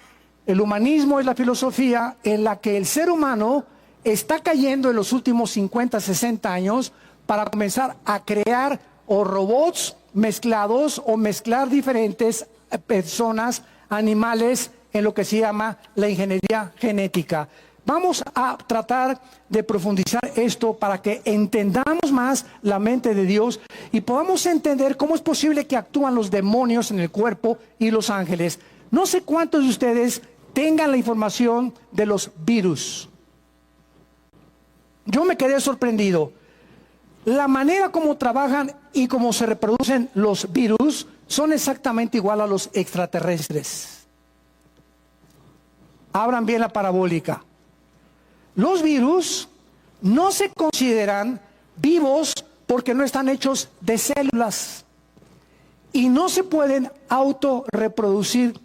El humanismo es la filosofía en la que el ser humano está cayendo en los últimos 50, 60 años para comenzar a crear o robots mezclados o mezclar diferentes personas, animales, en lo que se llama la ingeniería genética. Vamos a tratar de profundizar esto para que entendamos más la mente de Dios y podamos entender cómo es posible que actúan los demonios en el cuerpo y los ángeles. No sé cuántos de ustedes tengan la información de los virus. Yo me quedé sorprendido. La manera como trabajan y cómo se reproducen los virus son exactamente igual a los extraterrestres. Abran bien la parabólica. Los virus no se consideran vivos porque no están hechos de células y no se pueden autorreproducir.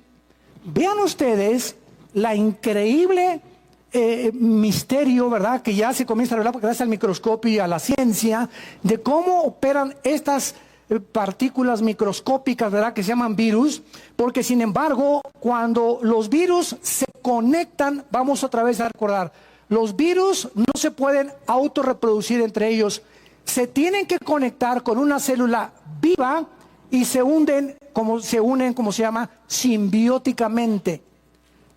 Vean ustedes la increíble misterio, ¿verdad?, que ya se comienza a revelar gracias al microscopio y a la ciencia, de cómo operan estas partículas microscópicas, ¿verdad?, que se llaman virus, porque sin embargo, cuando los virus se conectan, vamos otra vez a recordar, los virus no se pueden autorreproducir entre ellos, se tienen que conectar con una célula viva y se unen, como se llama, simbióticamente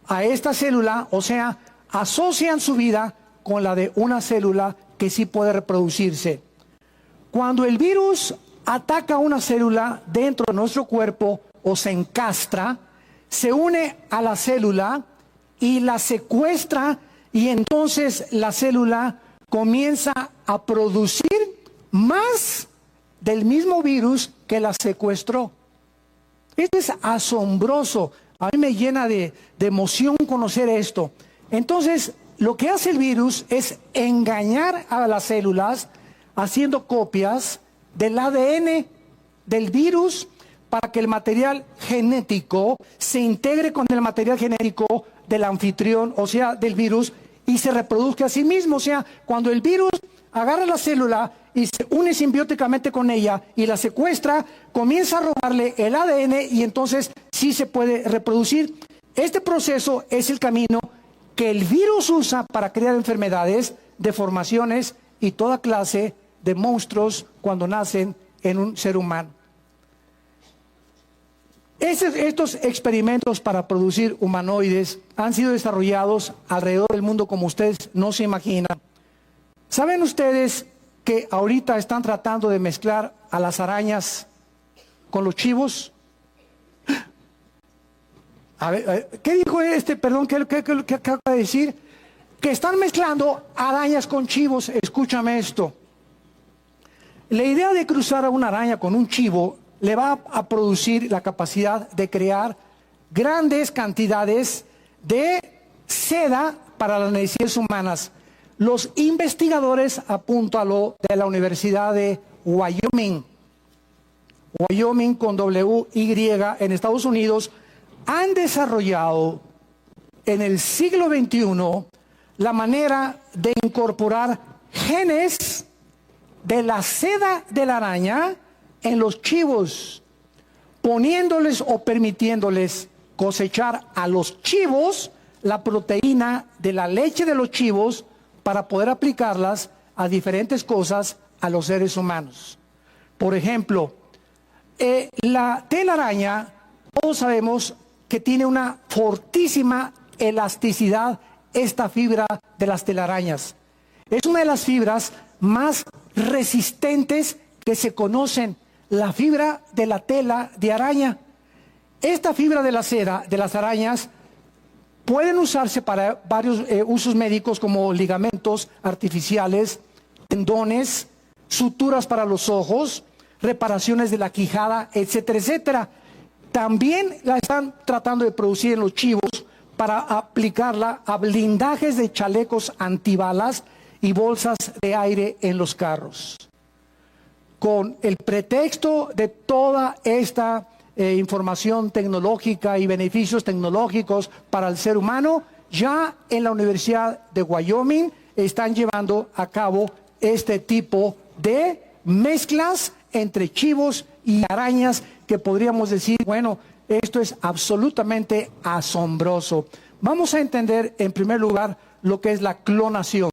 a esta célula, o sea, asocian su vida con la de una célula que sí puede reproducirse. Cuando el virus ataca a una célula dentro de nuestro cuerpo o se encastra, se une a la célula y la secuestra, y entonces la célula comienza a producir más del mismo virus que la secuestró. Esto es asombroso. A mí me llena de emoción conocer esto. Entonces, lo que hace el virus es engañar a las células haciendo copias del ADN del virus para que el material genético se integre con el material genético del anfitrión, o sea, del virus, y se reproduzca a sí mismo. O sea, cuando el virus agarra la célula y se une simbióticamente con ella y la secuestra, comienza a robarle el ADN y entonces sí se puede reproducir. Este proceso es el camino que el virus usa para crear enfermedades, deformaciones y toda clase de monstruos cuando nacen en un ser humano. Estos experimentos para producir humanoides han sido desarrollados alrededor del mundo como ustedes no se imaginan. ¿Saben ustedes que ahorita están tratando de mezclar a las arañas con los chivos? A ver, ¿qué dijo perdón, qué acaba de decir? Que están mezclando arañas con chivos. Escúchame esto. La idea de cruzar a una araña con un chivo le va a producir la capacidad de crear grandes cantidades de seda para las necesidades humanas. Los investigadores, apúntalo, de la Universidad de Wyoming con W-Y en Estados Unidos, han desarrollado en el siglo XXI la manera de incorporar genes de la seda de la araña en los chivos, poniéndoles o permitiéndoles cosechar a los chivos la proteína de la leche de los chivos para poder aplicarlas a diferentes cosas a los seres humanos. Por ejemplo, la telaraña, todos sabemos que tiene una fortísima elasticidad, esta fibra de las telarañas. Es una de las fibras más resistentes que se conocen, la fibra de la tela de araña. Esta fibra de la seda de las arañas pueden usarse para varios usos médicos como ligamentos artificiales, tendones, suturas para los ojos, reparaciones de la quijada, etcétera, etcétera. También la están tratando de producir en los chivos para aplicarla a blindajes de chalecos antibalas y bolsas de aire en los carros. Con el pretexto de toda esta información tecnológica y beneficios tecnológicos para el ser humano, ya en la Universidad de Wyoming están llevando a cabo este tipo de mezclas entre chivos y arañas que podríamos decir, bueno, esto es absolutamente asombroso. Vamos a entender en primer lugar lo que es la clonación.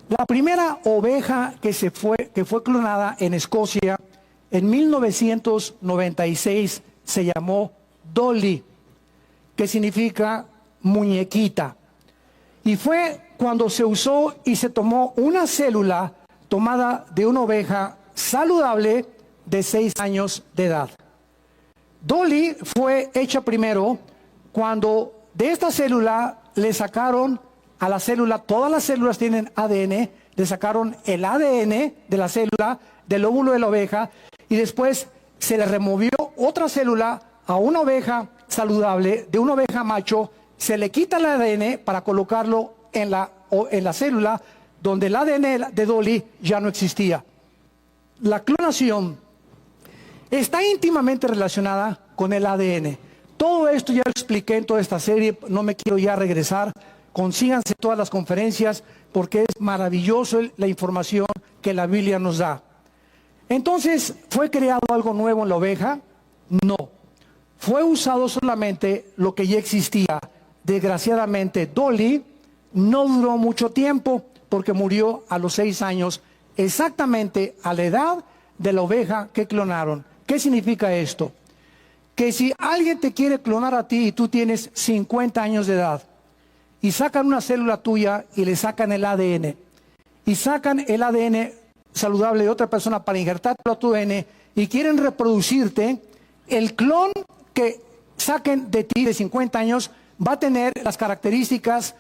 La primera oveja que fue clonada en Escocia en 1996 se llamó Dolly, que significa muñequita. Y fue cuando se usó y se tomó una célula tomada de una oveja saludable de 6 años de edad. Dolly fue hecha primero cuando de esta célula le sacaron a la célula, todas las células tienen ADN, le sacaron el ADN de la célula, del óvulo de la oveja, y después se le removió otra célula a una oveja saludable, de una oveja macho, se le quita el ADN para colocarlo en la célula donde el ADN de Dolly ya no existía. La clonación está íntimamente relacionada con el ADN. Todo esto ya lo expliqué en toda esta serie, no me quiero ya regresar. Consíganse todas las conferencias porque es maravilloso la información que la Biblia nos da. Entonces, ¿fue creado algo nuevo en la oveja? No. Fue usado solamente lo que ya existía. Desgraciadamente, Dolly no duró mucho tiempo porque murió a los 6 años, exactamente a la edad de la oveja que clonaron. ¿Qué significa esto? Que si alguien te quiere clonar a ti y tú tienes 50 años de edad, y sacan una célula tuya y le sacan el ADN, y sacan el ADN saludable de otra persona para injertarlo a tu ADN, y quieren reproducirte, el clon que saquen de ti de 50 años va a tener las características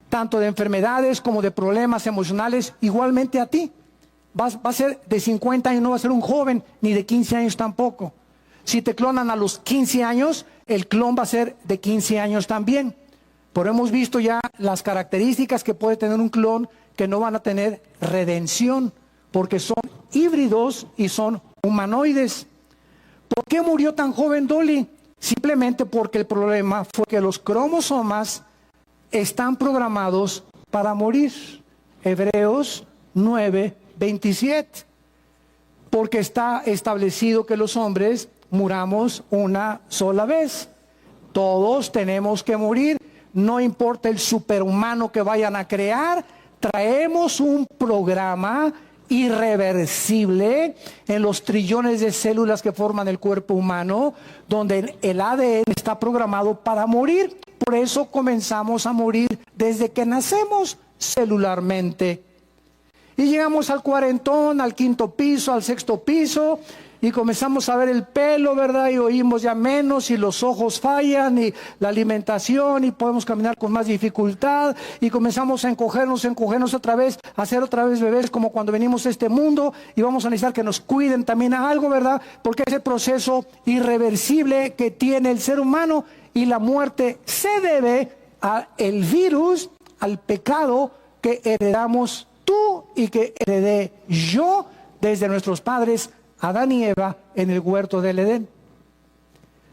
tanto de enfermedades como de problemas emocionales igualmente a ti. Va a ser de 50 años, no va a ser un joven, ni de 15 años tampoco. Si te clonan a los 15 años, el clon va a ser de 15 años también. Pero hemos visto ya las características que puede tener un clon que no van a tener redención, porque son híbridos y son humanoides. ¿Por qué murió tan joven Dolly? Simplemente porque el problema fue que los cromosomas están programados para morir. Hebreos 9:27. Porque está establecido que los hombres muramos una sola vez. Todos tenemos que morir, no importa el superhumano que vayan a crear. Traemos un programa irreversible en los trillones de células que forman el cuerpo humano, donde el ADN está programado para morir. Por eso comenzamos a morir desde que nacemos celularmente. Y llegamos al cuarentón, al quinto piso, al sexto piso, y comenzamos a ver el pelo, ¿verdad? Y oímos ya menos, y los ojos fallan, y la alimentación, y podemos caminar con más dificultad, y comenzamos a encogernos otra vez, a ser otra vez bebés como cuando venimos a este mundo, y vamos a necesitar que nos cuiden también a algo, ¿verdad? Porque ese proceso irreversible que tiene el ser humano, y la muerte se debe al virus, al pecado que heredamos tú y que heredé yo desde nuestros padres Adán y Eva en el huerto del Edén.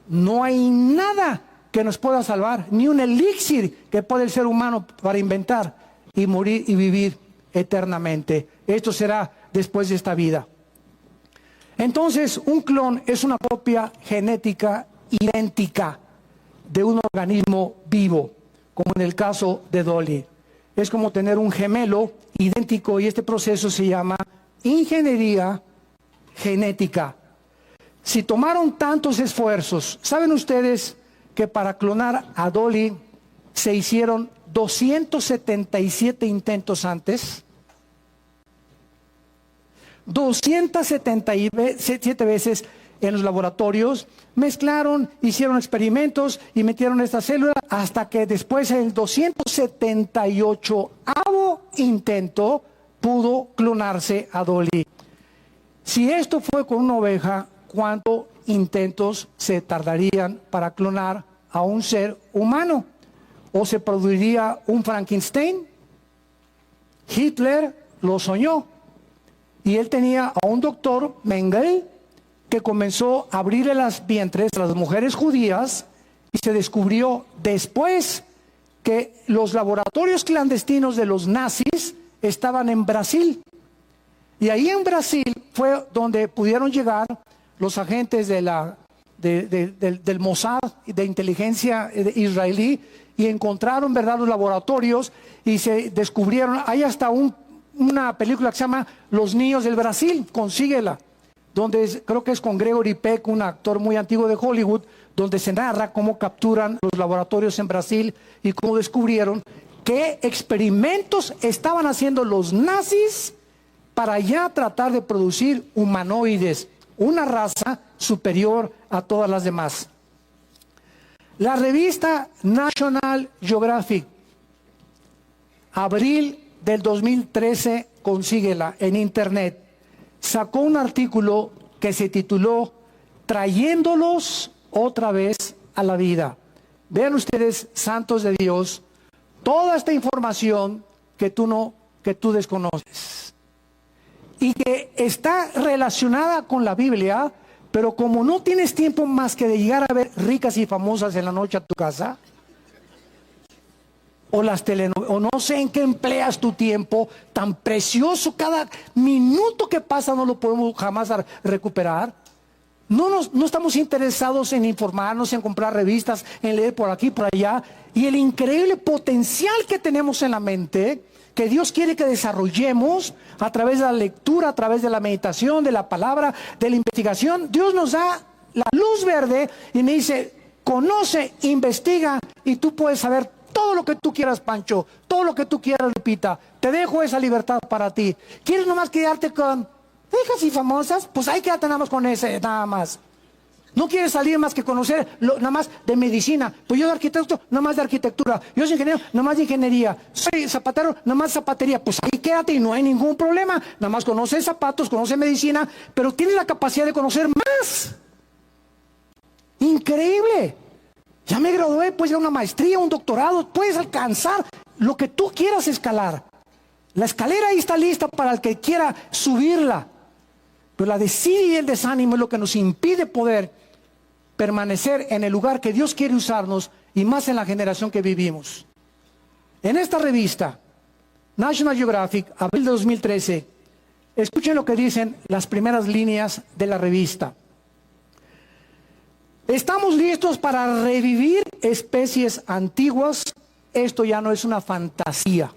No hay nada que nos pueda salvar, ni un elixir que pueda el ser humano para inventar y morir y vivir eternamente. Esto será después de esta vida. Entonces, un clon es una copia genética idéntica de un organismo vivo, como en el caso de Dolly. Es como tener un gemelo idéntico, y este proceso se llama ingeniería genética. Si tomaron tantos esfuerzos, ¿saben ustedes que para clonar a Dolly se hicieron 277 intentos antes? 277 veces en los laboratorios, mezclaron, hicieron experimentos y metieron esta célula hasta que después en el 278º intento pudo clonarse a Dolly. Si esto fue con una oveja, ¿cuántos intentos se tardarían para clonar a un ser humano? ¿O se produciría un Frankenstein? Hitler lo soñó, y él tenía a un doctor, Mengele, que comenzó a abrirle las vientres a las mujeres judías, y se descubrió después que los laboratorios clandestinos de los nazis estaban en Brasil. Y ahí en Brasil fue donde pudieron llegar los agentes del Mossad, de inteligencia israelí, y encontraron, ¿verdad?, los laboratorios, y se descubrieron. Hay hasta una película que se llama Los Niños del Brasil, consíguela, donde creo que es con Gregory Peck, un actor muy antiguo de Hollywood, donde se narra cómo capturan los laboratorios en Brasil y cómo descubrieron qué experimentos estaban haciendo los nazis para ya tratar de producir humanoides, una raza superior a todas las demás. La revista National Geographic, abril del 2013, consíguela en internet, sacó un artículo que se tituló Trayéndolos otra vez a la vida. Vean ustedes, santos de Dios, toda esta información que tú desconoces y que está relacionada con la Biblia, pero como no tienes tiempo más que de llegar a ver ricas y famosas en la noche a tu casa, o las telenovelas, o no sé en qué empleas tu tiempo tan precioso, cada minuto que pasa no lo podemos jamás recuperar. No estamos interesados en informarnos, en comprar revistas, en leer por aquí, por allá, y el increíble potencial que tenemos en la mente, que Dios quiere que desarrollemos a través de la lectura, a través de la meditación, de la palabra, de la investigación. Dios nos da la luz verde y me dice, conoce, investiga, y tú puedes saber todo lo que tú quieras, Pancho, todo lo que tú quieras, Lupita. Te dejo esa libertad para ti. ¿Quieres nomás quedarte con hijas y famosas? Pues ahí quédate nada más con ese, nada más. No quieres salir más que conocer nada más de medicina. Pues yo de arquitecto, nada más de arquitectura. Yo soy ingeniero, nada más de ingeniería. Soy zapatero, nada más zapatería. Pues ahí quédate y no hay ningún problema. Nada más conoce zapatos, conoce medicina, pero tienes la capacidad de conocer más. Increíble. Ya me gradué, puedes ir a una maestría, un doctorado, puedes alcanzar lo que tú quieras escalar. La escalera ahí está lista para el que quiera subirla. Pero la desidia y el desánimo es lo que nos impide poder permanecer en el lugar que Dios quiere usarnos, y más en la generación que vivimos. En esta revista, National Geographic, abril de 2013, escuchen lo que dicen las primeras líneas de la revista. Estamos listos para revivir especies antiguas. Esto ya no es una fantasía.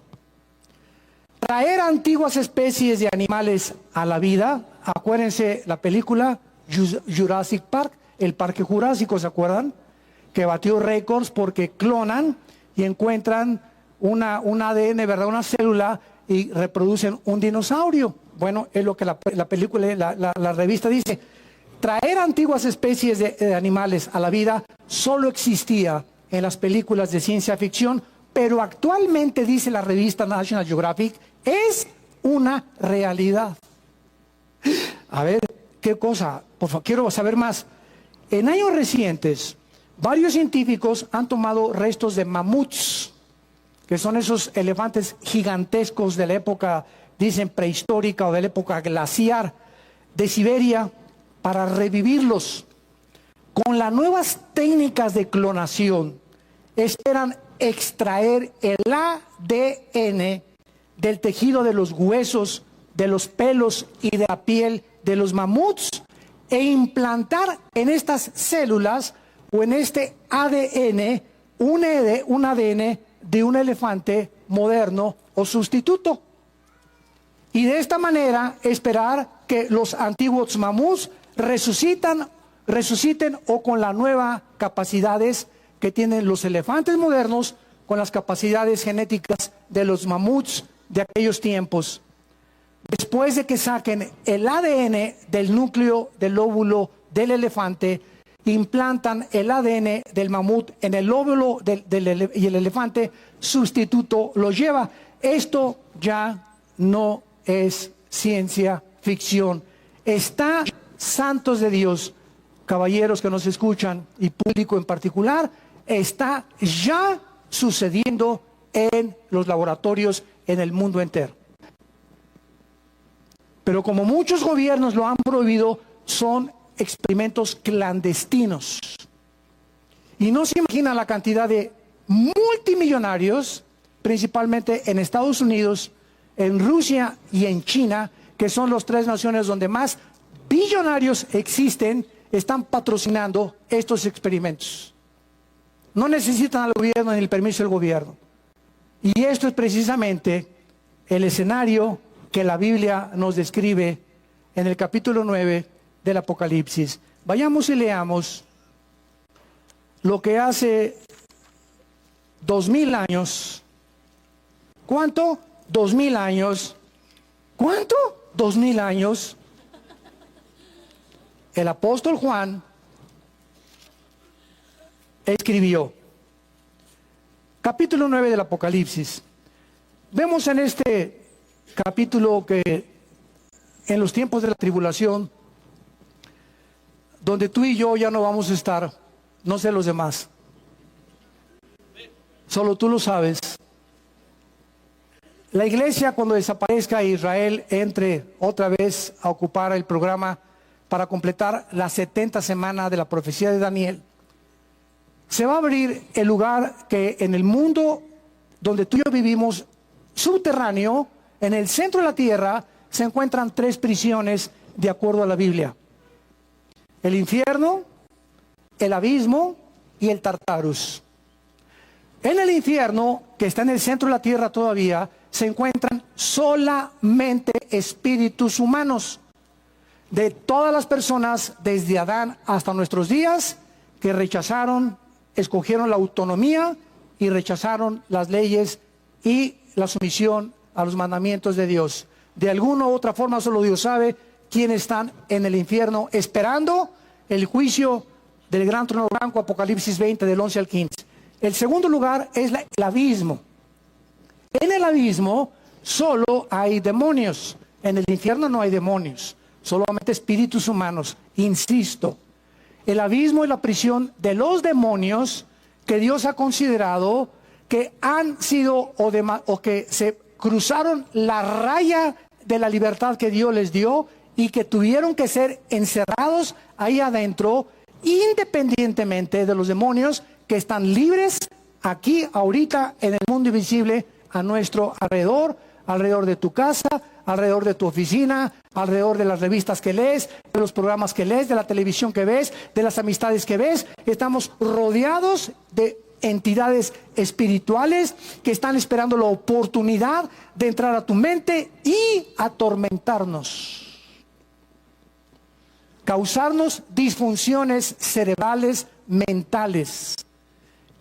Traer antiguas especies de animales a la vida. Acuérdense la película Jurassic Park, el Parque Jurásico, ¿se acuerdan? Que batió récords porque clonan y encuentran un ADN, ¿verdad? Una célula, y reproducen un dinosaurio. Bueno, es lo que la película, la revista dice. Traer antiguas especies de animales a la vida solo existía en las películas de ciencia ficción, pero actualmente, dice la revista National Geographic, es una realidad. A ver, ¿qué cosa? Por favor, quiero saber más. En años recientes, varios científicos han tomado restos de mamuts, que son esos elefantes gigantescos de la época, dicen, prehistórica o de la época glaciar, de Siberia, para revivirlos. Con las nuevas técnicas de clonación, esperan extraer el ADN del tejido de los huesos, de los pelos y de la piel de los mamuts e implantar en estas células o en este ADN un ADN de un elefante moderno o sustituto. Y de esta manera esperar que los antiguos mamuts resuciten o con las nuevas capacidades que tienen los elefantes modernos, con las capacidades genéticas de los mamuts de aquellos tiempos. Después de que saquen el ADN del núcleo del óvulo del elefante, implantan el ADN del mamut en el óvulo y el elefante sustituto lo lleva. Esto ya no es ciencia ficción. Está, santos de Dios, caballeros que nos escuchan y público en particular, está ya sucediendo en los laboratorios en el mundo entero. Pero como muchos gobiernos lo han prohibido, son experimentos clandestinos. Y no se imagina la cantidad de multimillonarios, principalmente en Estados Unidos, en Rusia y en China, que son las tres naciones donde más billonarios existen, están patrocinando estos experimentos. No necesitan al gobierno ni el permiso del gobierno. Y esto es precisamente el escenario que la Biblia nos describe en el capítulo 9 del Apocalipsis. Vayamos y leamos lo que hace 2000 años. ¿Cuánto? 2000 años. ¿Cuánto? 2000 años. El apóstol Juan escribió. Capítulo 9 del Apocalipsis. Vemos en este capítulo que en los tiempos de la tribulación, donde tú y yo ya no vamos a estar, no sé los demás, solo tú lo sabes. La iglesia, cuando desaparezca Israel, entre otra vez a ocupar el programa para completar las 70 semanas de la profecía de Daniel, se va a abrir el lugar que en el mundo donde tú y yo vivimos, subterráneo, en el centro de la tierra, se encuentran tres prisiones de acuerdo a la Biblia: el infierno, el abismo y el Tartarus. En el infierno, que está en el centro de la tierra todavía, se encuentran solamente espíritus humanos, de todas las personas desde Adán hasta nuestros días, que rechazaron, escogieron la autonomía y rechazaron las leyes y la sumisión a los mandamientos de Dios. De alguna u otra forma, solo Dios sabe quiénes están en el infierno esperando el juicio del gran trono blanco, Apocalipsis 20, del 11 al 15. El segundo lugar es el abismo. En el abismo solo hay demonios. En el infierno no hay demonios, solamente espíritus humanos. Insisto, el abismo es la prisión de los demonios que Dios ha considerado que han sido o que se cruzaron la raya de la libertad que Dios les dio y que tuvieron que ser encerrados ahí adentro, independientemente de los demonios que están libres aquí, ahorita, en el mundo invisible, a nuestro alrededor, alrededor de tu casa, alrededor de tu oficina, alrededor de las revistas que lees, de los programas que lees, de la televisión que ves, de las amistades que ves. Estamos rodeados de entidades espirituales que están esperando la oportunidad de entrar a tu mente y atormentarnos, causarnos disfunciones cerebrales mentales,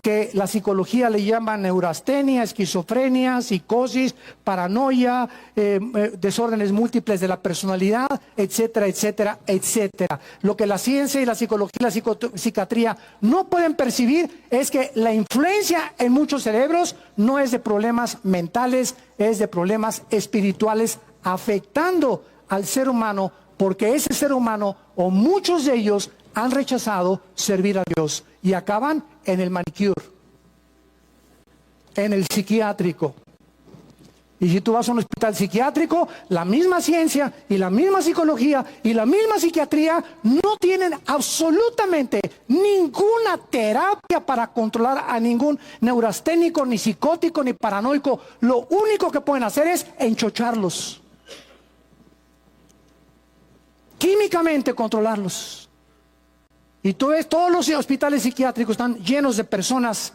que la psicología le llama neurastenia, esquizofrenia, psicosis, paranoia, desórdenes múltiples de la personalidad, etcétera, etcétera, etcétera. Lo que la ciencia y la psicología y la psiquiatría no pueden percibir es que la influencia en muchos cerebros no es de problemas mentales, es de problemas espirituales afectando al ser humano, porque ese ser humano o muchos de ellos han rechazado servir a Dios y acaban en el manicure, en el psiquiátrico. Y si tú vas a un hospital psiquiátrico, la misma ciencia y la misma psicología y la misma psiquiatría no tienen absolutamente ninguna terapia para controlar a ningún neurasténico, ni psicótico, ni paranoico. Lo único que pueden hacer es enchocharlos, químicamente controlarlos. Y tú ves, todos los hospitales psiquiátricos están llenos de personas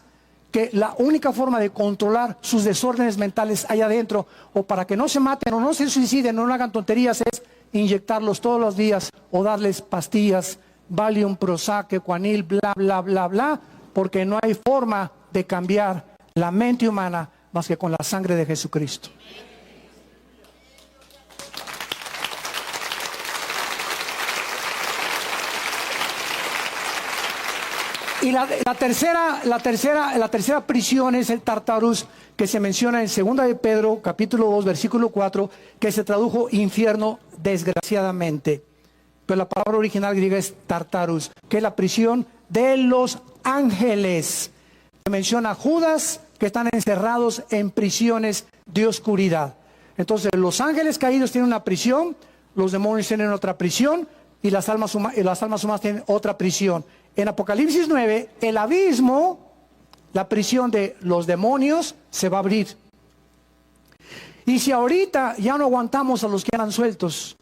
que la única forma de controlar sus desórdenes mentales allá adentro, o para que no se maten o no se suiciden o no hagan tonterías, es inyectarlos todos los días o darles pastillas, Valium, Prozac, Equanil, bla, bla, bla, bla, porque no hay forma de cambiar la mente humana más que con la sangre de Jesucristo. Y la tercera prisión es el Tartarus, que se menciona en 2 de Pedro, capítulo 2, versículo 4, que se tradujo infierno desgraciadamente. Pero la palabra original griega es Tartarus, que es la prisión de los ángeles. Se menciona a Judas, que están encerrados en prisiones de oscuridad. Entonces, los ángeles caídos tienen una prisión, los demonios tienen otra prisión, y las almas humanas tienen otra prisión. En Apocalipsis 9, el abismo, la prisión de los demonios, se va a abrir. Y si ahorita ya no aguantamos a los que eran sueltos,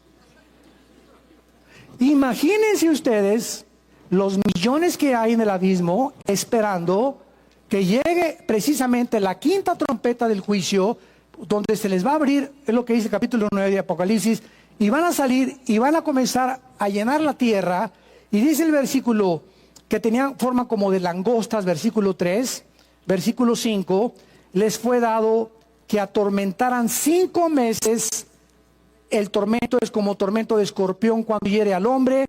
imagínense ustedes los millones que hay en el abismo esperando que llegue precisamente la quinta trompeta del juicio, donde se les va a abrir, es lo que dice el capítulo 9 de Apocalipsis, y van a salir y van a comenzar a llenar la tierra. Y dice el versículo que tenían forma como de langostas, versículo 3, versículo 5, les fue dado que atormentaran 5 meses. El tormento es como tormento de escorpión cuando hiere al hombre,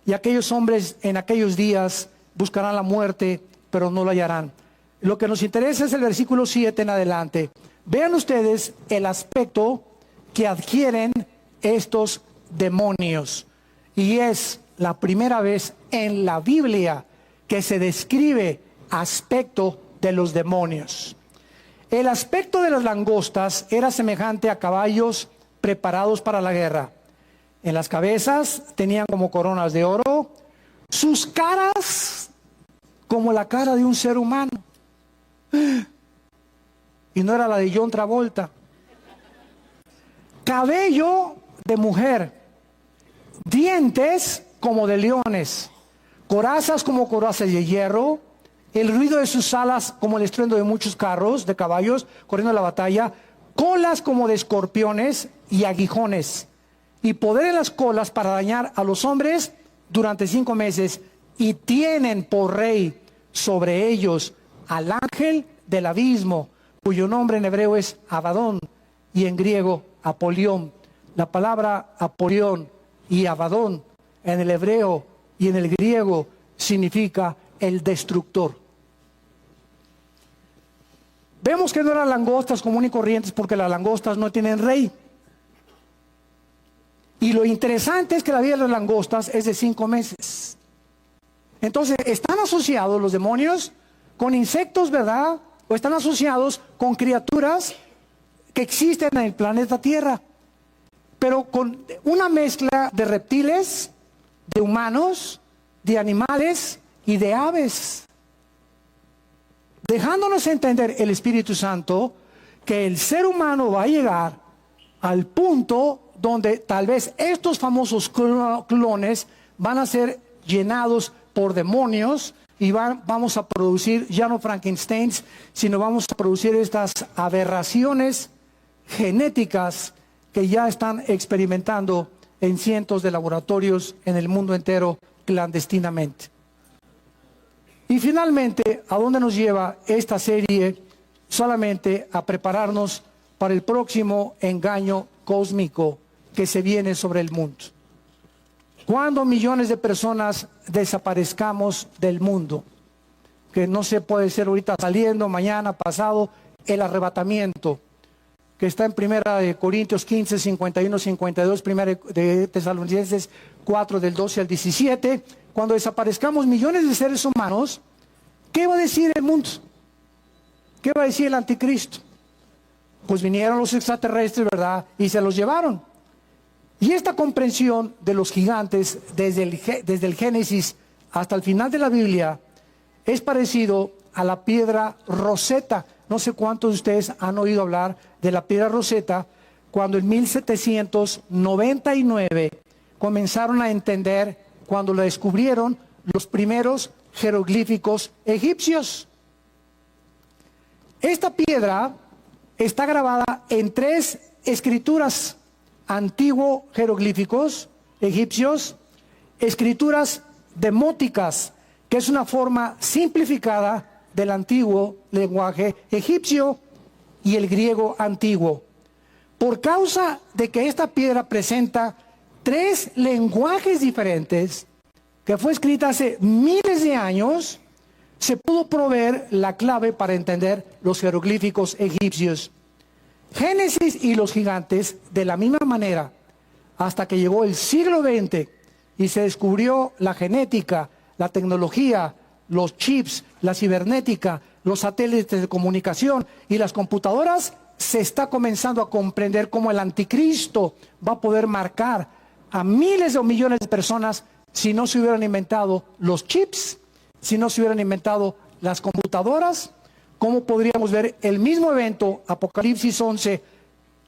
y aquellos hombres en aquellos días buscarán la muerte, pero no la hallarán. Lo que nos interesa es el versículo 7 en adelante. Vean ustedes el aspecto que adquieren estos demonios, y es la primera vez en la Biblia que se describe aspecto de los demonios. El aspecto de las langostas era semejante a caballos preparados para la guerra. En las cabezas tenían como coronas de oro, sus caras como la cara de un ser humano. Y no era la de John Travolta. Cabello de mujer, dientes como de leones, corazas como corazas de hierro, el ruido de sus alas como el estruendo de muchos carros de caballos corriendo a la batalla, colas como de escorpiones y aguijones, y poder en las colas para dañar a los hombres durante 5 meses, y tienen por rey sobre ellos al ángel del abismo, cuyo nombre en hebreo es Abadón y en griego Apolión. La palabra Apolión y Abadón en el hebreo y en el griego significa el destructor. Vemos que no eran langostas comunes y corrientes, porque las langostas no tienen rey. Y lo interesante es que la vida de las langostas es de 5 meses. Entonces, ¿están asociados los demonios con insectos, verdad? ¿O están asociados con criaturas que existen en el planeta Tierra? Pero con una mezcla de reptiles, de humanos, de animales y de aves. dejándonos entender el Espíritu Santo que el ser humano va a llegar al punto donde tal vez estos famosos clones van a ser llenados por demonios y vamos a producir ya no Frankensteins, sino vamos a producir estas aberraciones genéticas que ya están experimentando en cientos de laboratorios en el mundo entero clandestinamente. Y finalmente, ¿a dónde nos lleva esta serie? Solamente a prepararnos para el próximo engaño cósmico que se viene sobre el mundo. Cuando millones de personas desaparezcamos del mundo, que no se puede ser ahorita saliendo, mañana, pasado, el arrebatamiento, que está en primera de Corintios 15, 51, 52, primera de Tesalonicenses 4, del 12 al 17, cuando desaparezcamos millones de seres humanos, ¿qué va a decir el mundo? ¿Qué va a decir el anticristo? Pues vinieron los extraterrestres, ¿verdad? Y se los llevaron. Y esta comprensión de los gigantes, desde el Génesis hasta el final de la Biblia, es parecido a la piedra Rosetta. No sé cuántos de ustedes han oído hablar de la piedra Rosetta, cuando en 1799 comenzaron a entender, cuando la descubrieron, los primeros jeroglíficos egipcios. Esta piedra está grabada en 3 escrituras: antiguo jeroglíficos egipcios, escrituras demóticas, que es una forma simplificada del antiguo lenguaje egipcio, y el griego antiguo. Por causa de que esta piedra presenta 3 lenguajes diferentes, que fue escrita hace miles de años, se pudo proveer la clave para entender los jeroglíficos egipcios. Génesis y los gigantes, de la misma manera, hasta que llegó el siglo XX y se descubrió la genética, la tecnología, los chips, la cibernética, los satélites de comunicación y las computadoras, se está comenzando a comprender cómo el anticristo va a poder marcar a miles o millones de personas si no se hubieran inventado los chips, si no se hubieran inventado las computadoras. ¿Cómo podríamos ver el mismo evento, Apocalipsis 11,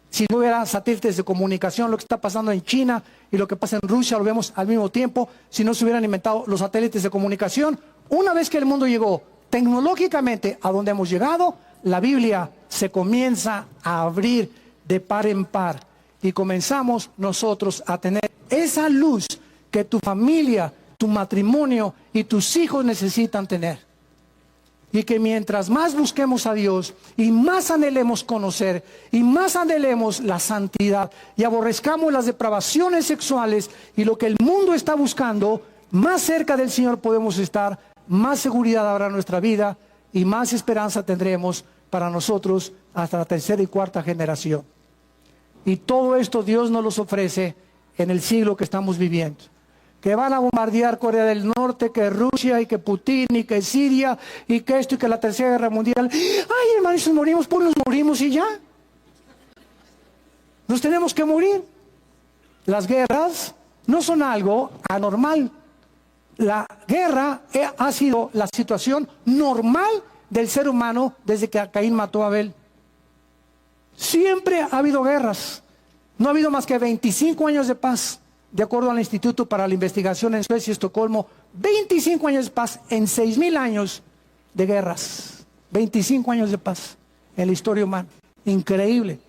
si no hubiera satélites de comunicación? Lo que está pasando en China y lo que pasa en Rusia lo vemos al mismo tiempo, si no se hubieran inventado los satélites de comunicación. Una vez que el mundo llegó tecnológicamente a donde hemos llegado, la Biblia se comienza a abrir de par en par y comenzamos nosotros a tener esa luz que tu familia, tu matrimonio y tus hijos necesitan tener. Y que mientras más busquemos a Dios y más anhelemos conocer y más anhelemos la santidad y aborrezcamos las depravaciones sexuales y lo que el mundo está buscando, más cerca del Señor podemos estar, más seguridad habrá en nuestra vida y más esperanza tendremos para nosotros hasta la 3ª y 4ª generación. Y todo esto Dios nos los ofrece en el siglo que estamos viviendo. Que van a bombardear Corea del Norte, que Rusia, y que Putin, y que Siria, y que esto, y que la 3ª Guerra Mundial. Ay, hermanos, nos morimos, pues nos morimos y ya. Nos tenemos que morir. Las guerras no son algo anormal. La guerra ha sido la situación normal del ser humano desde que Caín mató a Abel. Siempre ha habido guerras. No ha habido más que 25 años de paz. De acuerdo al Instituto para la Investigación en Suecia y Estocolmo, 25 años de paz en 6,000 años de guerras. 25 años de paz en la historia humana. Increíble.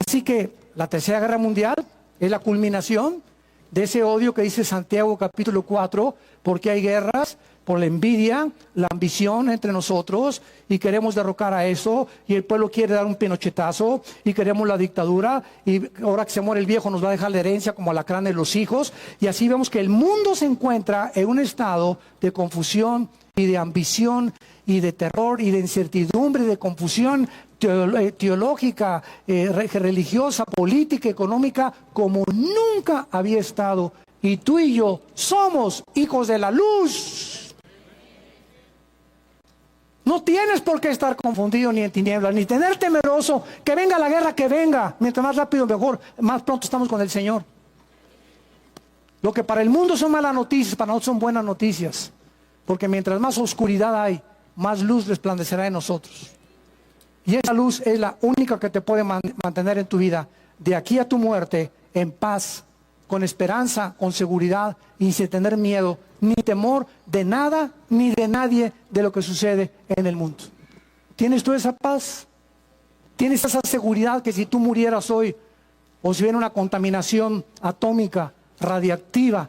Así que la 3ª Guerra Mundial es la culminación de ese odio que dice Santiago capítulo 4, porque hay guerras por la envidia, la ambición entre nosotros, y queremos derrocar a eso, y el pueblo quiere dar un pinochetazo, y queremos la dictadura, y ahora que se muere el viejo nos va a dejar la herencia como alacrán de los hijos, y así vemos que el mundo se encuentra en un estado de confusión y de ambición y de terror y de incertidumbre y de confusión teológica, religiosa, política, económica, como nunca había estado. Y tú y yo somos hijos de la luz. No tienes por qué estar confundido ni en tinieblas, ni tener temeroso que venga la guerra, que venga. Mientras más rápido mejor, más pronto estamos con el Señor. Lo que para el mundo son malas noticias, para nosotros son buenas noticias. Porque mientras más oscuridad hay, más luz resplandecerá en nosotros. Y esa luz es la única que te puede mantener en tu vida, de aquí a tu muerte, en paz, con esperanza, con seguridad y sin tener miedo, ni temor de nada, ni de nadie, de lo que sucede en el mundo. ¿Tienes tú esa paz? ¿Tienes esa seguridad que si tú murieras hoy, o si viene una contaminación atómica, radiactiva,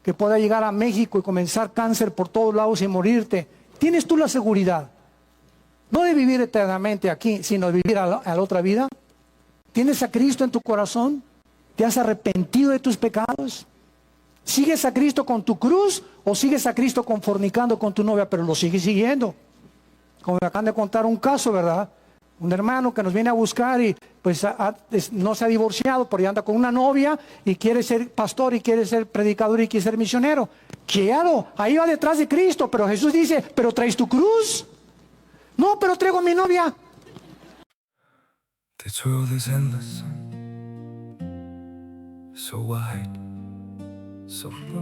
que pueda llegar a México y comenzar cáncer por todos lados y morirte, tienes tú la seguridad? No de vivir eternamente aquí, sino de vivir a la otra vida. ¿Tienes a Cristo en tu corazón? ¿Te has arrepentido de tus pecados? ¿Sigues a Cristo con tu cruz o sigues a Cristo fornicando con tu novia, pero lo sigues siguiendo? Como me acaban de contar un caso, ¿verdad? Un hermano que nos viene a buscar y pues no se ha divorciado, pero ya anda con una novia y quiere ser pastor y quiere ser predicador y quiere ser misionero. Claro, ahí va detrás de Cristo, pero Jesús dice, ¿pero traes tu cruz? No, pero traigo a mi novia. This world is endless, so wide, so far,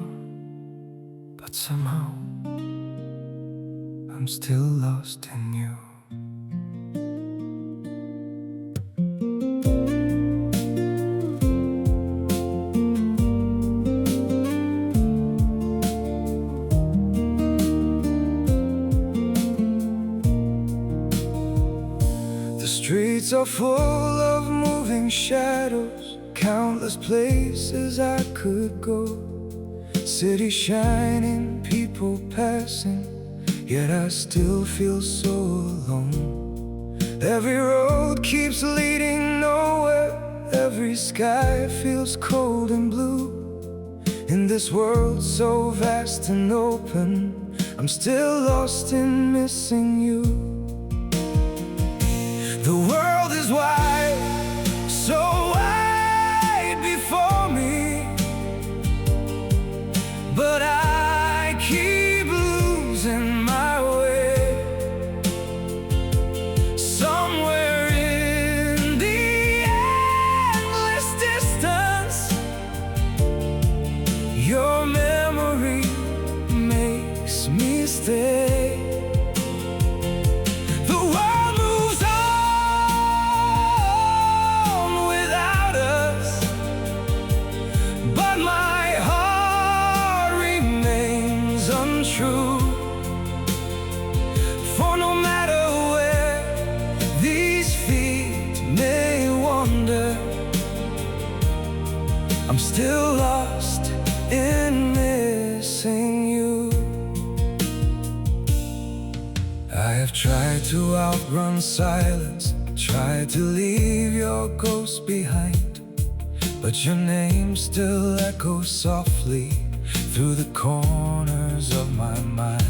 but somehow I'm still lost in you. The streets are full of moving shadows, countless places I could go. City shining, people passing, yet I still feel so alone. Every road keeps leading nowhere, every sky feels cold and blue. In this world so vast and open, I'm still lost in missing you. The world is wide, so wide before me, but I keep losing my way. Somewhere in the endless distance, your memory makes me stay. For no matter where these feet may wander, I'm still lost in missing you. I have tried to outrun silence, tried to leave your ghost behind, but your name still echoes softly through the corners of my mind.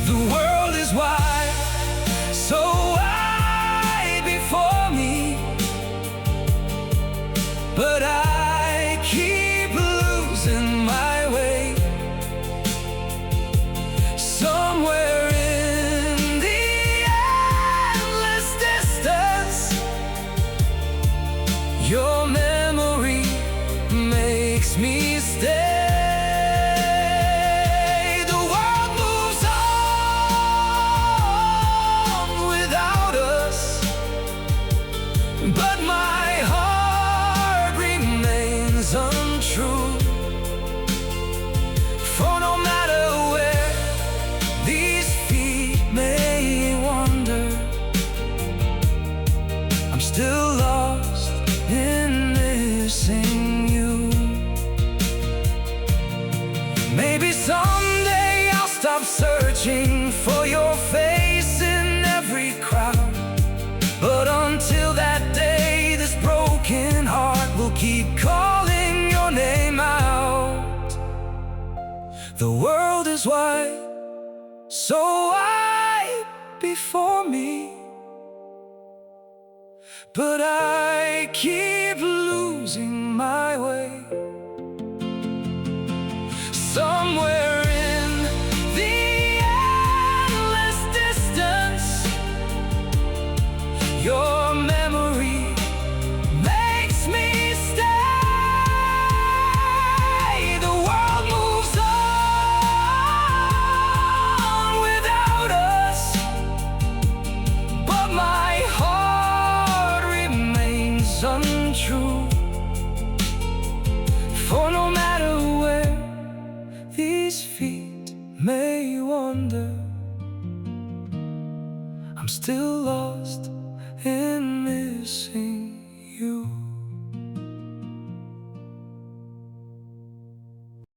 The world is wide, so wide before me, but I keep losing my way. Somewhere in the endless distance, your memory makes me stay. The world moves on without us, but my heart remains untrue. For no matter where these feet may wander, I'm still lost in missing you. Maybe someday I'll stop searching for your face in every crowd, but until that day, this broken heart will keep calling your name out. The world is wide, so wide before me, but I keep losing my way. Somewhere in the endless distance, your memory makes me stay. The world moves on I'm still lost in missing